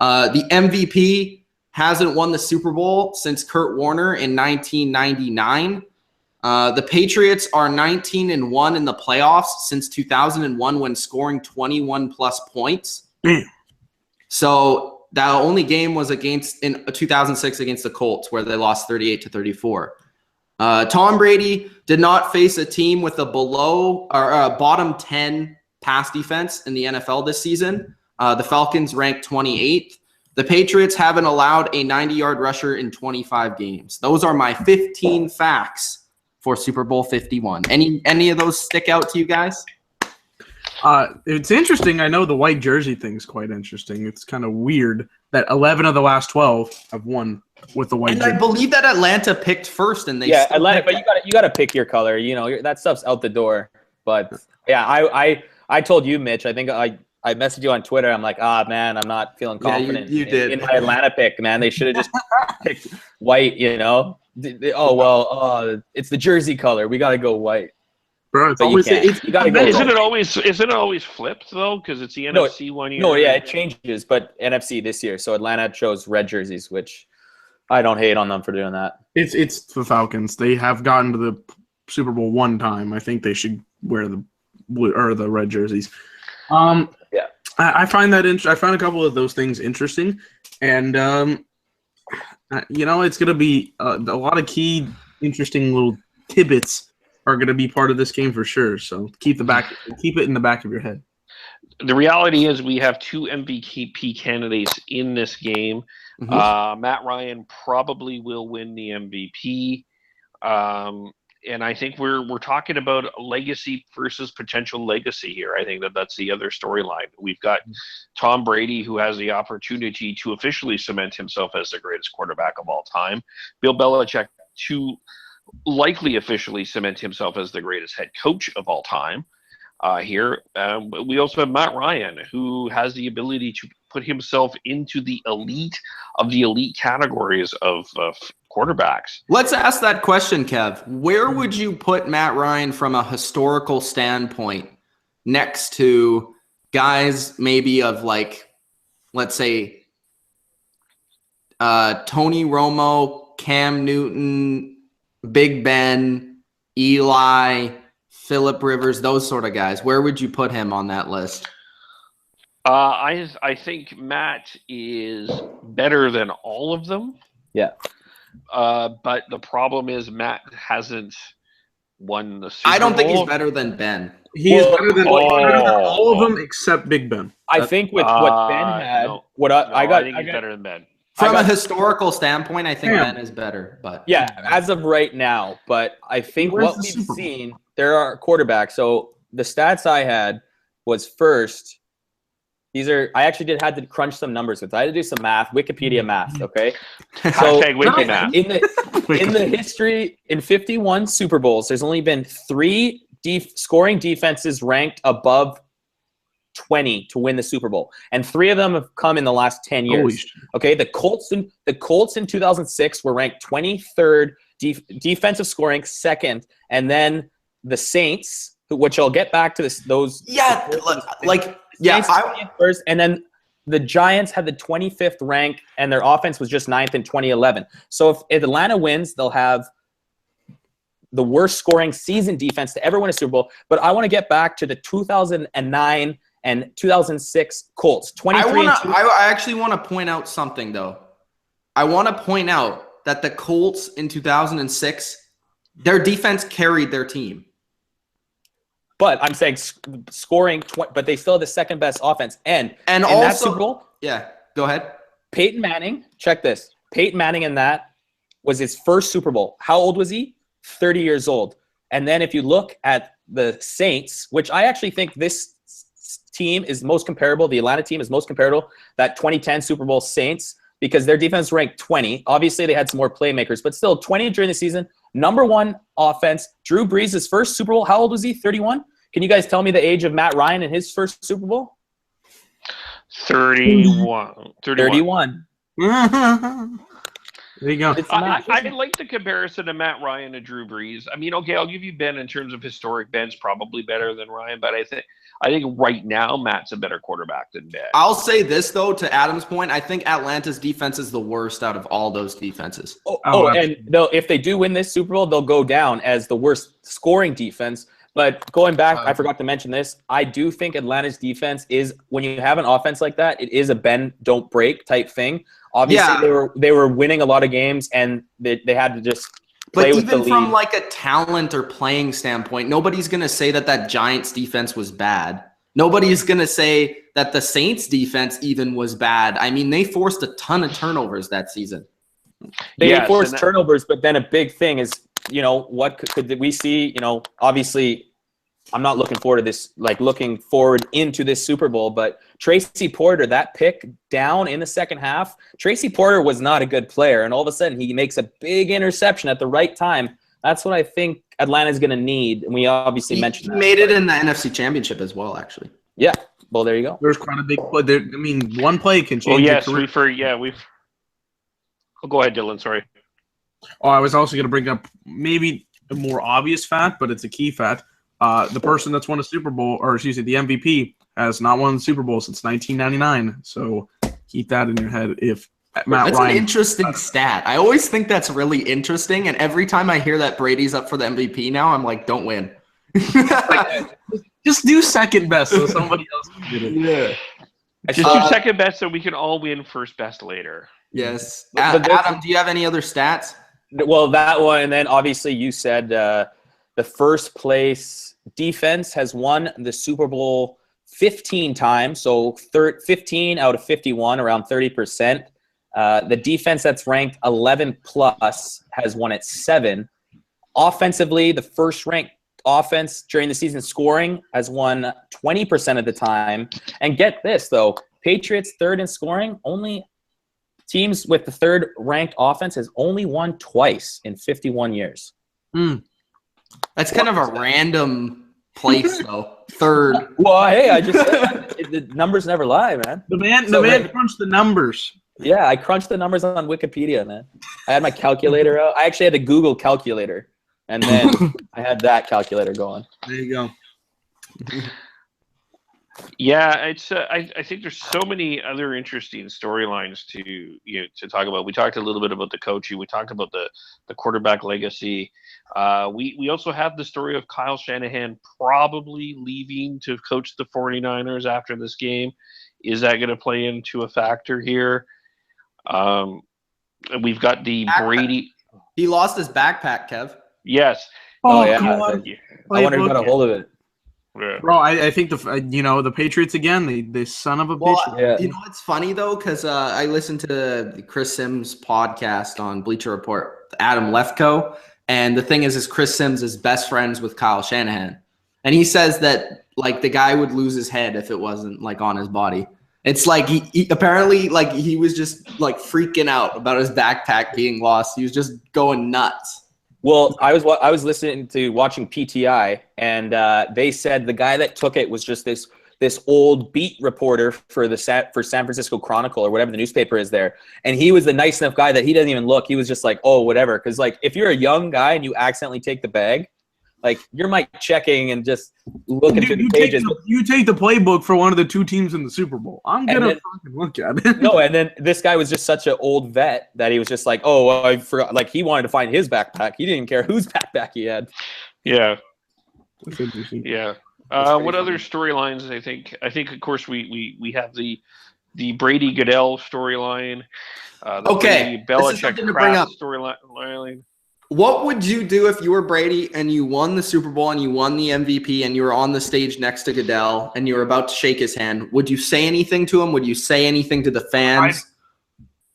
The MVP hasn't won the Super Bowl since Kurt Warner in 1999. The Patriots are 19-1 in the playoffs since 2001 when scoring 21-plus points. So that only game was in 2006 against the Colts, where they lost 38-34. Tom Brady did not face a team with a bottom 10 pass defense in the NFL this season. The Falcons ranked 28th. The Patriots haven't allowed a 90-yard rusher in 25 games. Those are my 15 facts for Super Bowl 51. Any of those stick out to you guys? It's interesting. I know the white jersey thing's quite interesting. It's kind of weird that 11 of the last 12 have won with the white And jersey. I believe that Atlanta picked first, and they Atlanta, but you got to pick your color. You know, that stuff's out the door. But yeah, I told you, Mitch. I think I messaged you on Twitter. I'm like, man, I'm not feeling confident you did. in my Atlanta pick, man. They should have just picked white, you know. It's the jersey color. We got to go white. Bro, it's But always you got to go. Isn't it always flipped though? Because it's the NFC one year. No, yeah, it changes. But NFC this year, so Atlanta chose red jerseys, which I don't hate on them for doing that. It's the Falcons. They have gotten to the Super Bowl one time. I think they should wear the blue or the red jerseys. Yeah, I find that I found a couple of those things interesting, and it's going to be a lot of key, interesting little tidbits are going to be part of this game for sure. So keep it in the back of your head. The reality is we have two MVP candidates in this game. Matt Ryan probably will win the MVP. And I think we're talking about legacy versus potential legacy here. I think that's the other storyline. We've got Tom Brady, who has the opportunity to officially cement himself as the greatest quarterback of all time. Bill Belichick to likely officially cement himself as the greatest head coach of all time here. We also have Matt Ryan, who has the ability to put himself into the elite of the elite categories of quarterbacks. Let's ask that question, Kev. Where would you put Matt Ryan from a historical standpoint next to guys maybe of like, let's say, Tony Romo, Cam Newton, Big Ben, Eli, Phillip Rivers, those sort of guys? Where would you put him on that list? I think Matt is better than all of them. Yeah. But the problem is Matt hasn't won the Super Bowl. I don't think he's better than Ben. He is better than all of them except Big Ben. I think with what Ben had, I think he's better than Ben. From a historical standpoint, I think Ben is better. But yeah, as of right now. But I think what we've seen, there are quarterbacks. So the stats I had was first. I actually had to crunch some numbers with. I had to do some math, Wikipedia math. Okay. So in the history, in 51 Super Bowls, there's only been 3 scoring defenses ranked above 20 to win the Super Bowl, and 3 of them have come in the last 10 years. Okay, the Colts in 2006 were ranked 23rd defensive scoring, second, and then the Saints, which I'll get back to those. Yeah, first, and then the Giants had the 25th rank, and their offense was just 9th in 2011. So if Atlanta wins, they'll have the worst scoring season defense to ever win a Super Bowl. But I want to get back to the 2009 and 2006 Colts. I actually want to point out something, though. I want to point out that the Colts in 2006, their defense carried their team. But I'm saying scoring, but they still have the second best offense. And in also, that Super Bowl, yeah, go ahead. Peyton Manning, check this. Peyton Manning in that was his first Super Bowl. How old was he? 30 years old. And then if you look at the Saints, which I actually think this team is most comparable, the Atlanta team is most comparable, that 2010 Super Bowl Saints, because their defense ranked 20. Obviously, they had some more playmakers, but still 20 during the season. Number 1 offense. Drew Brees, his first Super Bowl. How old was he? 31? Can you guys tell me the age of Matt Ryan in his first Super Bowl? 31. 31. There you go. I like the comparison to Matt Ryan and Drew Brees. I mean, okay, I'll give you Ben in terms of historic. Ben's probably better than Ryan, but I think right now Matt's a better quarterback than Ben. I'll say this, though, to Adam's point. I think Atlanta's defense is the worst out of all those defenses. And if they do win this Super Bowl, they'll go down as the worst scoring defense. But going back, I forgot to mention this. I do think Atlanta's defense is, when you have an offense like that, it is a bend, don't break type thing. Obviously, they were winning a lot of games, and they had to just play with the lead. But even from like a talent or playing standpoint, nobody's going to say that Giants defense was bad. Nobody's going to say that the Saints defense even was bad. I mean, they forced a ton of turnovers that season. They forced turnovers, but then a big thing is, what could we see? Obviously, I'm not looking forward to this, looking forward into this Super Bowl, but Tracy Porter, that pick down in the second half, Tracy Porter was not a good player, and all of a sudden he makes a big interception at the right time. That's what I think Atlanta's going to need, and we obviously mentioned that. He made it in the NFC Championship as well, actually. Yeah, well, there you go. There's quite a big play. One play can change your career. Oh, go ahead, Dylan, sorry. Oh, I was also going to bring up maybe a more obvious fact, but it's a key fact. The person that's won a Super Bowl, or excuse me, the MVP, has not won the Super Bowl since 1999. So keep that in your head. If Matt That's Ryan, an interesting stat. I always think that's really interesting, and every time I hear that Brady's up for the MVP now, I'm like, don't win. just do second best so somebody else can get it. Yeah. Just do second best so we can all win first best later. Yes. Adam, do you have any other stats? Well, that one, and then obviously you said the first place defense has won the Super Bowl 15 times, so 15 out of 51, around 30%. The defense that's ranked 11 plus has won it 7. Offensively, the first ranked offense during the season scoring has won 20% of the time. And get this, though, Patriots third in scoring, only teams with the third ranked offense has only won twice in 51 years. That's kind of a random place, though. Third. Well, hey, I just said the numbers never lie, man. The man crunched the numbers. Yeah, I crunched the numbers on Wikipedia, man. I had my calculator out. I actually had to Google calculator, and then I had that calculator going. There you go. Yeah, it's. I think there's so many other interesting storylines to talk about. We talked a little bit about the coaching. We talked about the quarterback legacy. We also have the story of Kyle Shanahan probably leaving to coach the 49ers after this game. Is that going to play into a factor here? We've got the Backpack. Brady. He lost his backpack, Kev. Yes. Oh yeah. God. I wonder who got a hold of it. Yeah. Bro, I think the Patriots again. They son of a bitch. Yeah. You know what's funny though, because I listened to the Chris Sims podcast on Bleacher Report, Adam Lefkoe, and the thing is Chris Sims is best friends with Kyle Shanahan, and he says that the guy would lose his head if it wasn't on his body. It's he apparently he was just freaking out about his backpack being lost. He was just going nuts. Well, I was watching PTI, and they said the guy that took it was just this old beat reporter for San Francisco Chronicle or whatever the newspaper is there, and he was the nice enough guy that he doesn't even look. He was just oh, whatever, because if you're a young guy and you accidentally take the bag, you're Mike checking and just looking through the pages. You take the playbook for one of the two teams in the Super Bowl. I'm gonna fucking look at it. No, and then this guy was just such an old vet that he was just oh, I forgot. He wanted to find his backpack. He didn't care whose backpack he had. Yeah. That's interesting. Yeah. What other storylines? I think of course we have the Brady Goodell storyline. Okay, Belichick this is something to bring up. Storyline. What would you do if you were Brady and you won the Super Bowl and you won the MVP and you were on the stage next to Goodell and you were about to shake his hand? Would you say anything to him? Would you say anything to the fans?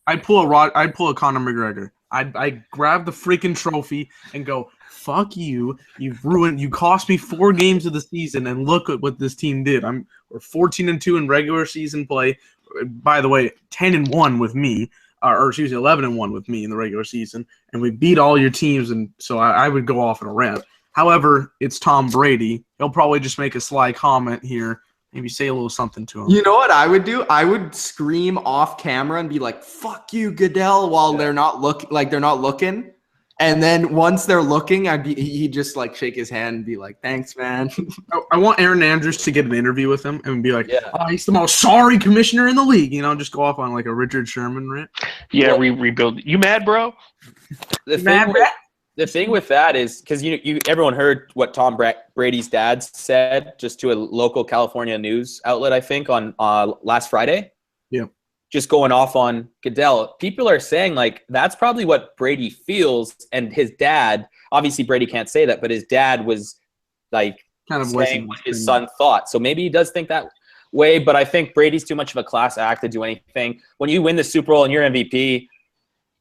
I'd pull a Conor McGregor. I'd grab the freaking trophy and go, fuck you. You cost me 4 games of the season, and look at what this team did. We're 14-2 in regular season play. By the way, 10-1 with me. Or excuse me, 11-1 with me in the regular season, and we beat all your teams, and so I would go off on a rant. However, it's Tom Brady. He'll probably just make a sly comment here, maybe say a little something to him. You know what I would do? I would scream off camera and be like, "Fuck you, Goodell," while they're not looking. And then once they're looking, he'd just shake his hand and be like, "Thanks, man." I want Aaron Andrews to get an interview with him and be like, "Oh, he's the most sorry commissioner in the league." Just go off on a Richard Sherman rant. Yeah, we rebuild. You mad, bro? The thing with that is because everyone heard what Tom Brady's dad said just to a local California news outlet, I think, on last Friday. Yeah. Just going off on Goodell, people are saying that's probably what Brady feels, and his dad. Obviously, Brady can't say that, but his dad was kind of saying voicing what his son thought. So maybe he does think that way, but I think Brady's too much of a class act to do anything. When you win the Super Bowl and you're MVP,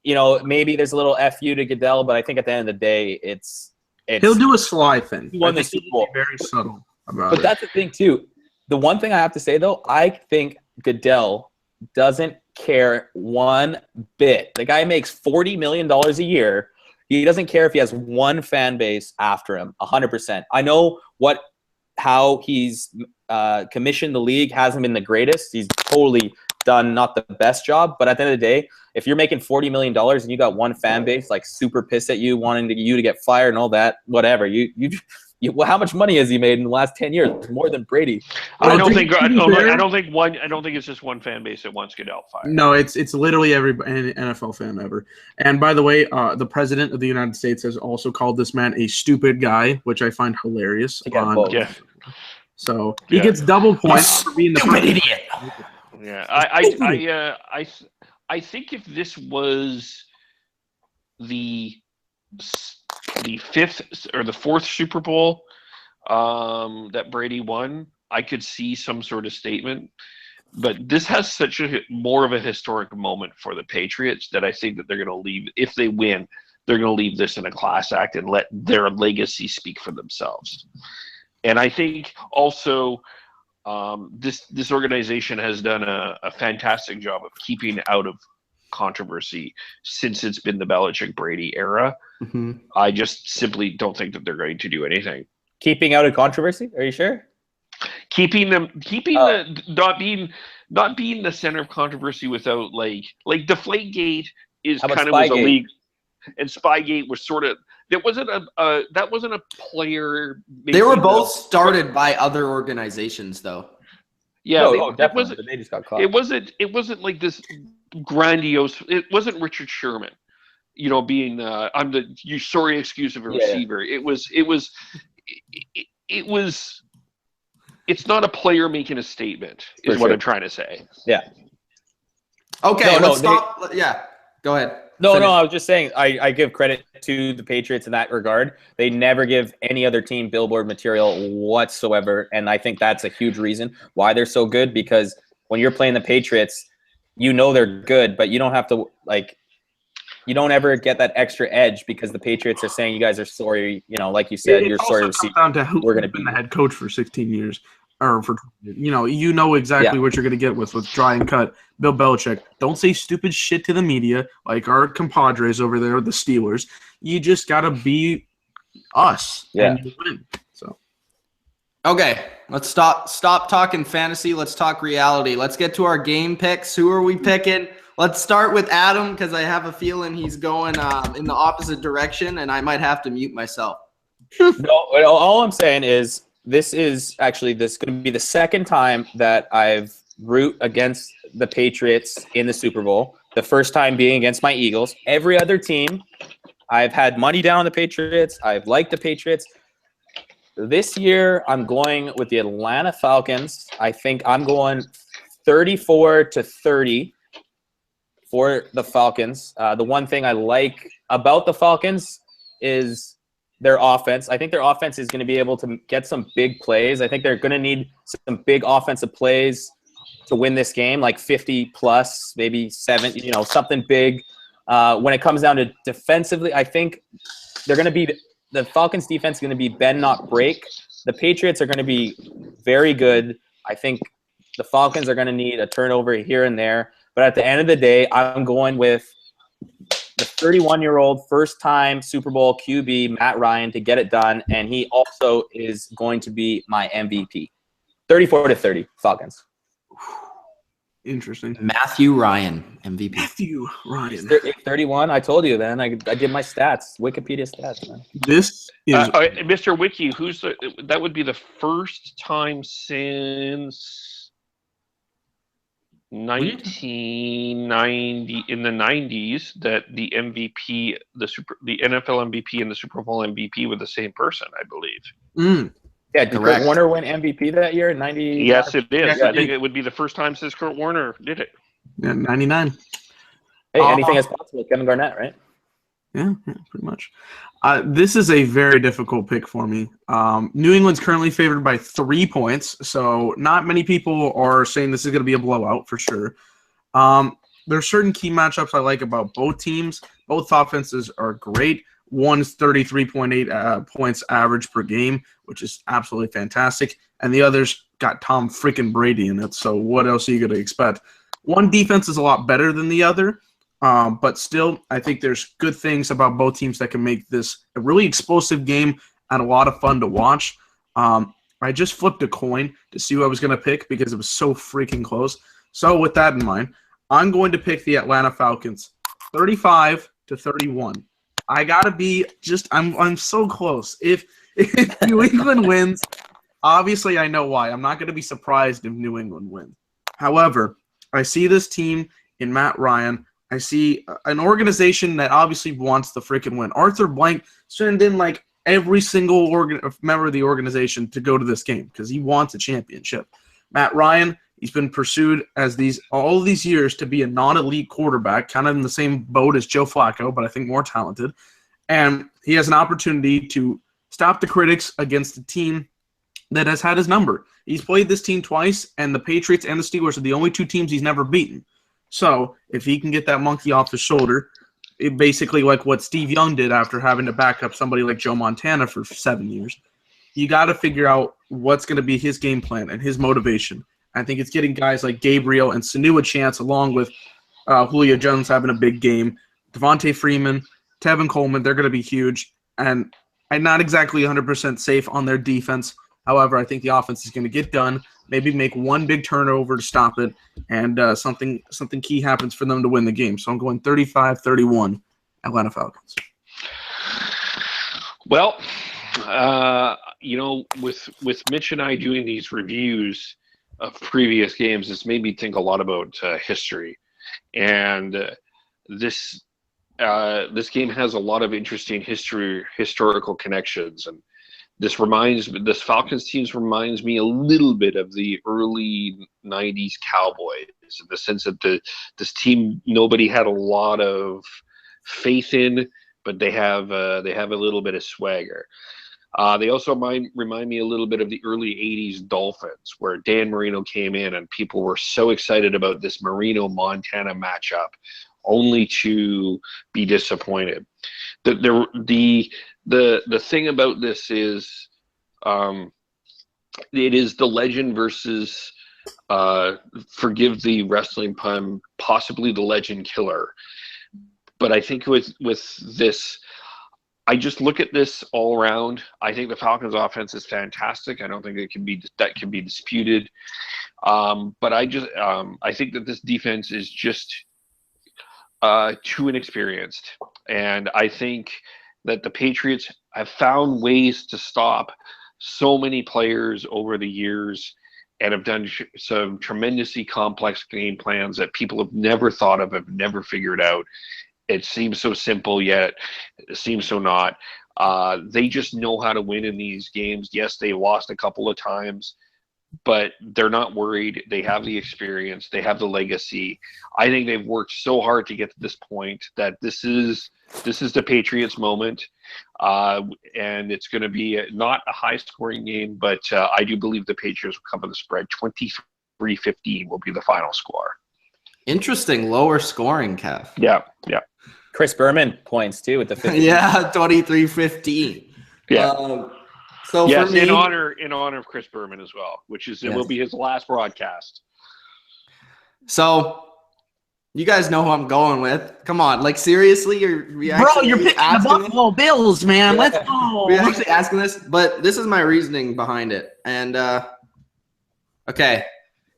you know, maybe there's a little FU to Goodell, but I think at the end of the day, it's He'll do a sly thing. He won the I think Super he'll Bowl. be very subtle about But it. that's the thing, too. The one thing I have to say, though, I think Goodell doesn't care one bit. The guy makes $40 million a year. He doesn't care if he has one fan base after him, 100%. I know how he's commissioned the league hasn't been the greatest. He's totally done not the best job. But at the end of the day, if you're making $40 million and you got one fan base like super pissed at you, wanting you to get fired and all that, whatever, well, how much money has he made in the last 10 years? More than Brady. I don't think it's just one fan base that wants Goodell fired. No, it's literally every NFL fan ever. And by the way, the president of the United States has also called this man a stupid guy, which I find hilarious. Yeah. So he gets double points for being the Stupid idiot. Yeah, I think if this was the fifth or the fourth Super Bowl that Brady won, I could see some sort of statement. But this has such more of a historic moment for the Patriots that I think that they're going to leave. If they win, they're going to leave this in a class act and let their legacy speak for themselves. And I think also this organization has done a fantastic job of keeping out of controversy since it's been the Belichick-Brady era. Mm-hmm. I just simply don't think that they're going to do anything. Keeping out of controversy? Are you sure? Not being the center of controversy without like Deflategate is kind of was a league, and Spygate was sort of that wasn't a player. They were both started by other organizations, though. Yeah, definitely. But they just got caught. It wasn't like this grandiose. It wasn't Richard Sherman, being I'm the sorry excuse of a receiver. Yeah. It was. It's not a player making a statement, is what I'm trying to say. Yeah. Okay, let's stop. Yeah, go ahead. No, I was just saying I give credit to the Patriots in that regard. They never give any other team billboard material whatsoever, and I think that's a huge reason why they're so good, because when you're playing the Patriots, you know they're good, but you don't have to, you don't ever get that extra edge because the Patriots are saying you guys are sorry, like you said, you're sorry receiver. Down to who we're going to be the head coach for 16 years. Or for you know exactly what you're going to get with dry and cut Bill Belichick. Don't say stupid shit to the media like our compadres over there, the Steelers. You just got to be us, and you win. So, okay, let's stop talking fantasy. Let's talk reality. Let's get to our game picks. Who are we picking? Let's start with Adam because I have a feeling he's going in the opposite direction, and I might have to mute myself. No, all I'm saying is. This is going to be the second time that I've root against the Patriots in the Super Bowl. The first time being against my Eagles. Every other team, I've had money down on the Patriots. I've liked the Patriots. This year, I'm going with the Atlanta Falcons. I think I'm going 34-30 for the Falcons. The one thing I like about the Falcons is their offense. I think their offense is going to be able to get some big plays. I think they're going to need some big offensive plays to win this game, like 50 plus, maybe 70, something big. When it comes down to defensively, I think they're going to be the Falcons defense is going to be bend, not break. The Patriots are going to be very good. I think the Falcons are going to need a turnover here and there. But at the end of the day, I'm going with the 31-year-old first-time Super Bowl QB, Matt Ryan, to get it done, and he also is going to be my MVP. 34-30, Falcons. Interesting. Matthew Ryan, MVP. Matthew Ryan. 31, I told you, man. I did my stats, Wikipedia stats, man. This is Mr. Wiki. That would be the first time since 1990 in the 90s that the MVP, the NFL MVP and the Super Bowl MVP were the same person, I believe. Yeah, did Kurt Warner win MVP that year in 90? Yes, it is. Yeah, I think it would be the first time since Kurt Warner did it. Yeah, 99. Hey, anything is possible. Kevin Garnett, right? Yeah, pretty much. This is a very difficult pick for me. New England's currently favored by 3 points, so not many people are saying this is going to be a blowout for sure. There are certain key matchups I like about both teams. Both offenses are great. One's 33.8 points average per game, which is absolutely fantastic, and the other's got Tom freaking Brady in it, so what else are you going to expect? One defense is a lot better than the other, but still, I think there's good things about both teams that can make this a really explosive game and a lot of fun to watch. I just flipped a coin to see who I was going to pick because it was so freaking close. So with that in mind, I'm going to pick the Atlanta Falcons, 35-31. I gotta be I'm so close. If New England wins, obviously I know why. I'm not going to be surprised if New England wins. However, I see this team in Matt Ryan. I see an organization that obviously wants the freaking win. Arthur Blank sent in like every single member of the organization to go to this game because he wants a championship. Matt Ryan, he's been pursued as all these years to be a non-elite quarterback, kind of in the same boat as Joe Flacco, but I think more talented. And he has an opportunity to stop the critics against a team that has had his number. He's played this team twice, and the Patriots and the Steelers are the only 2 teams he's never beaten. So if he can get that monkey off his shoulder, it basically like what Steve Young did after having to back up somebody like Joe Montana for 7 years, you got to figure out what's going to be his game plan and his motivation. I think it's getting guys like Gabriel and Sanu a chance, along with Julio Jones having a big game. Devontae Freeman, Tevin Coleman, they're going to be huge. And I'm not exactly 100% safe on their defense. However, I think the offense is going to get done, maybe make one big turnover to stop it, and something key happens for them to win the game. So I'm going 35-31 Atlanta Falcons. Well, with Mitch and I doing these reviews of previous games, it's made me think a lot about history, and this game has a lot of interesting historical connections, and this Falcons team reminds me a little bit of the early '90s Cowboys, in the sense that this team nobody had a lot of faith in, but they have a little bit of swagger. They also remind me a little bit of the early '80s Dolphins, where Dan Marino came in and people were so excited about this Marino-Montana matchup, only to be disappointed. The thing about this is, it is the legend versus, forgive the wrestling pun, possibly the legend killer. But I think with this, I just look at this all around. I think the Falcons' offense is fantastic. I don't think that can be disputed. But I think that this defense is just too inexperienced, and I think that the Patriots have found ways to stop so many players over the years, and have done some tremendously complex game plans that people have never thought of, have never figured out. It seems so simple, yet it seems so not. They just know how to win in these games. Yes, they lost a couple of times, but they're not worried. They have the experience. They have the legacy. I think they've worked so hard to get to this point that this is the Patriots moment, and it's going to be not a high-scoring game, but I do believe the Patriots will cover the spread. 23-15 will be the final score. Interesting, lower scoring, Kev. Yeah. Chris Berman points too with the 50. Yeah, 23-15. Yeah. So yes, for me, in honor of Chris Berman as well, which is it will be his last broadcast. So you guys know who I'm going with. Come on, like seriously, you're picking the Buffalo Bills, man. Let's go. We're actually asking this, but this is my reasoning behind it. And okay.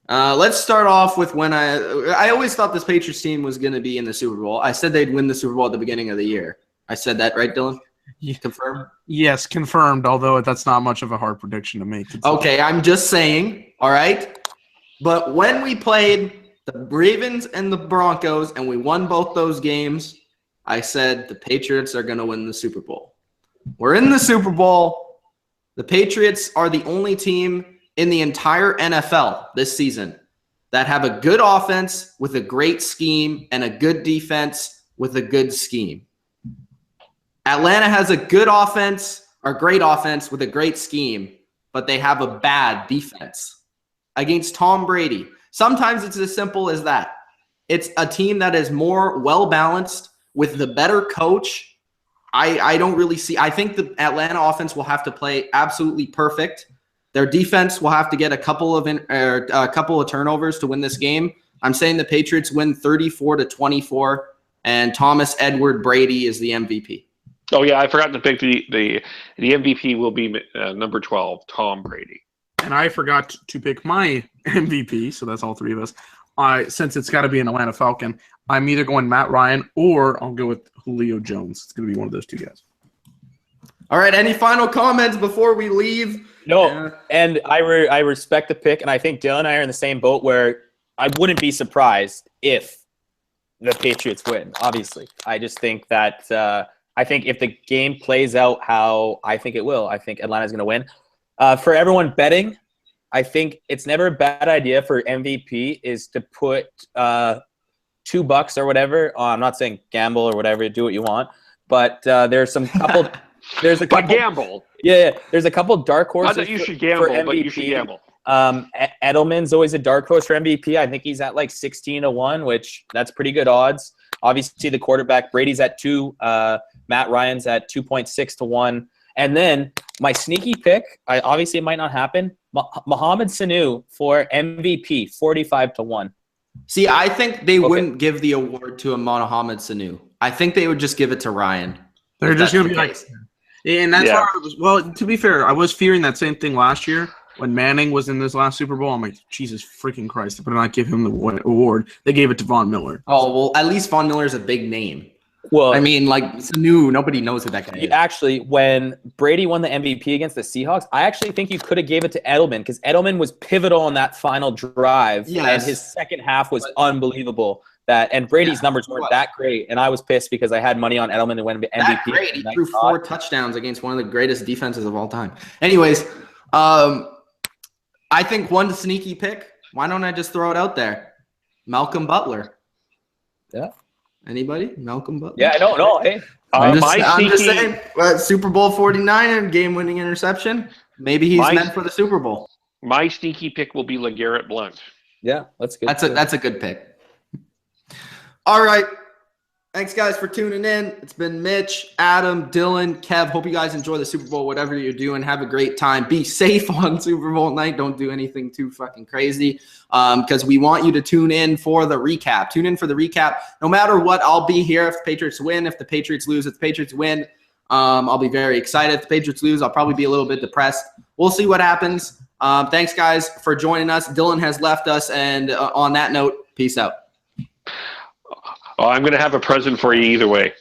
Let's start off with when I always thought this Patriots team was going to be in the Super Bowl. I said they'd win the Super Bowl at the beginning of the year. I said that, right, Dylan? Confirm? Yes, confirmed, although that's not much of a hard prediction to make. Okay, I'm just saying, all right? But when we played the Ravens and the Broncos and we won both those games, I said the Patriots are going to win the Super Bowl. We're in the Super Bowl. The Patriots are the only team in the entire NFL this season that have a good offense with a great scheme and a good defense with a good scheme. Atlanta has a good offense or great offense with a great scheme, but they have a bad defense against Tom Brady. Sometimes it's as simple as that. It's a team that is more well-balanced with the better coach. I don't really see – I think the Atlanta offense will have to play absolutely perfect. Their defense will have to get a couple of turnovers to win this game. I'm saying the Patriots win 34-24, and Thomas Edward Brady is the MVP. Oh, yeah, I forgot to pick the MVP will be number 12, Tom Brady. And I forgot to pick my MVP, so that's all three of us. Since it's got to be an Atlanta Falcon, I'm either going Matt Ryan or I'll go with Julio Jones. It's going to be one of those two guys. All right, any final comments before we leave? No, and I respect the pick, and I think Dylan and I are in the same boat where I wouldn't be surprised if the Patriots win, obviously. I just think that I think if the game plays out how I think it will, I think Atlanta's going to win. For everyone betting, I think it's never a bad idea for MVP is to put $2 or whatever. I'm not saying gamble or whatever, do what you want, but there's a couple. But gamble. Yeah, there's a couple dark horses. Not that you should gamble, but you should gamble. Edelman's always a dark horse for MVP. I think he's at like 16-1, which that's pretty good odds. Obviously, the quarterback Brady's at 2. Matt Ryan's at 2.6-1. And then my sneaky pick, obviously it might not happen. Mohamed Sanu for MVP, 45-1. See, I think they wouldn't give the award to a Mohamed Sanu. I think they would just give it to Ryan. They're just going to be like, and that's how it was. Well, to be fair, I was fearing that same thing last year when Manning was in this last Super Bowl. I'm like, Jesus freaking Christ, they better not give him the award. They gave it to Von Miller. Oh, well, at least Von Miller's a big name. Well, I mean, like, Sanu, nobody knows who that guy is. Actually, when Brady won the MVP against the Seahawks, I actually think you could have gave it to Edelman because Edelman was pivotal in that final drive, and his second half was unbelievable. And Brady's numbers weren't that great, and I was pissed because I had money on Edelman to win MVP. That great. He threw 4 touchdowns against one of the greatest defenses of all time. Anyways, I think one sneaky pick. Why don't I just throw it out there? Malcolm Butler. Yeah. Anybody? Malcolm Butler? Yeah, I don't know. Hey, I'm just saying, Super Bowl 49 game-winning interception. Maybe he's meant for the Super Bowl. My sneaky pick will be LeGarrette Blount. Yeah, that's good. That's a good pick. All right. Thanks, guys, for tuning in. It's been Mitch, Adam, Dylan, Kev. Hope you guys enjoy the Super Bowl, whatever you're doing. Have a great time. Be safe on Super Bowl night. Don't do anything too fucking crazy because we want you to tune in for the recap. Tune in for the recap. No matter what, I'll be here if the Patriots win. If the Patriots lose, if the Patriots win, I'll be very excited. If the Patriots lose, I'll probably be a little bit depressed. We'll see what happens. Thanks, guys, for joining us. Dylan has left us, and on that note, peace out. Oh, I'm going to have a present for you either way.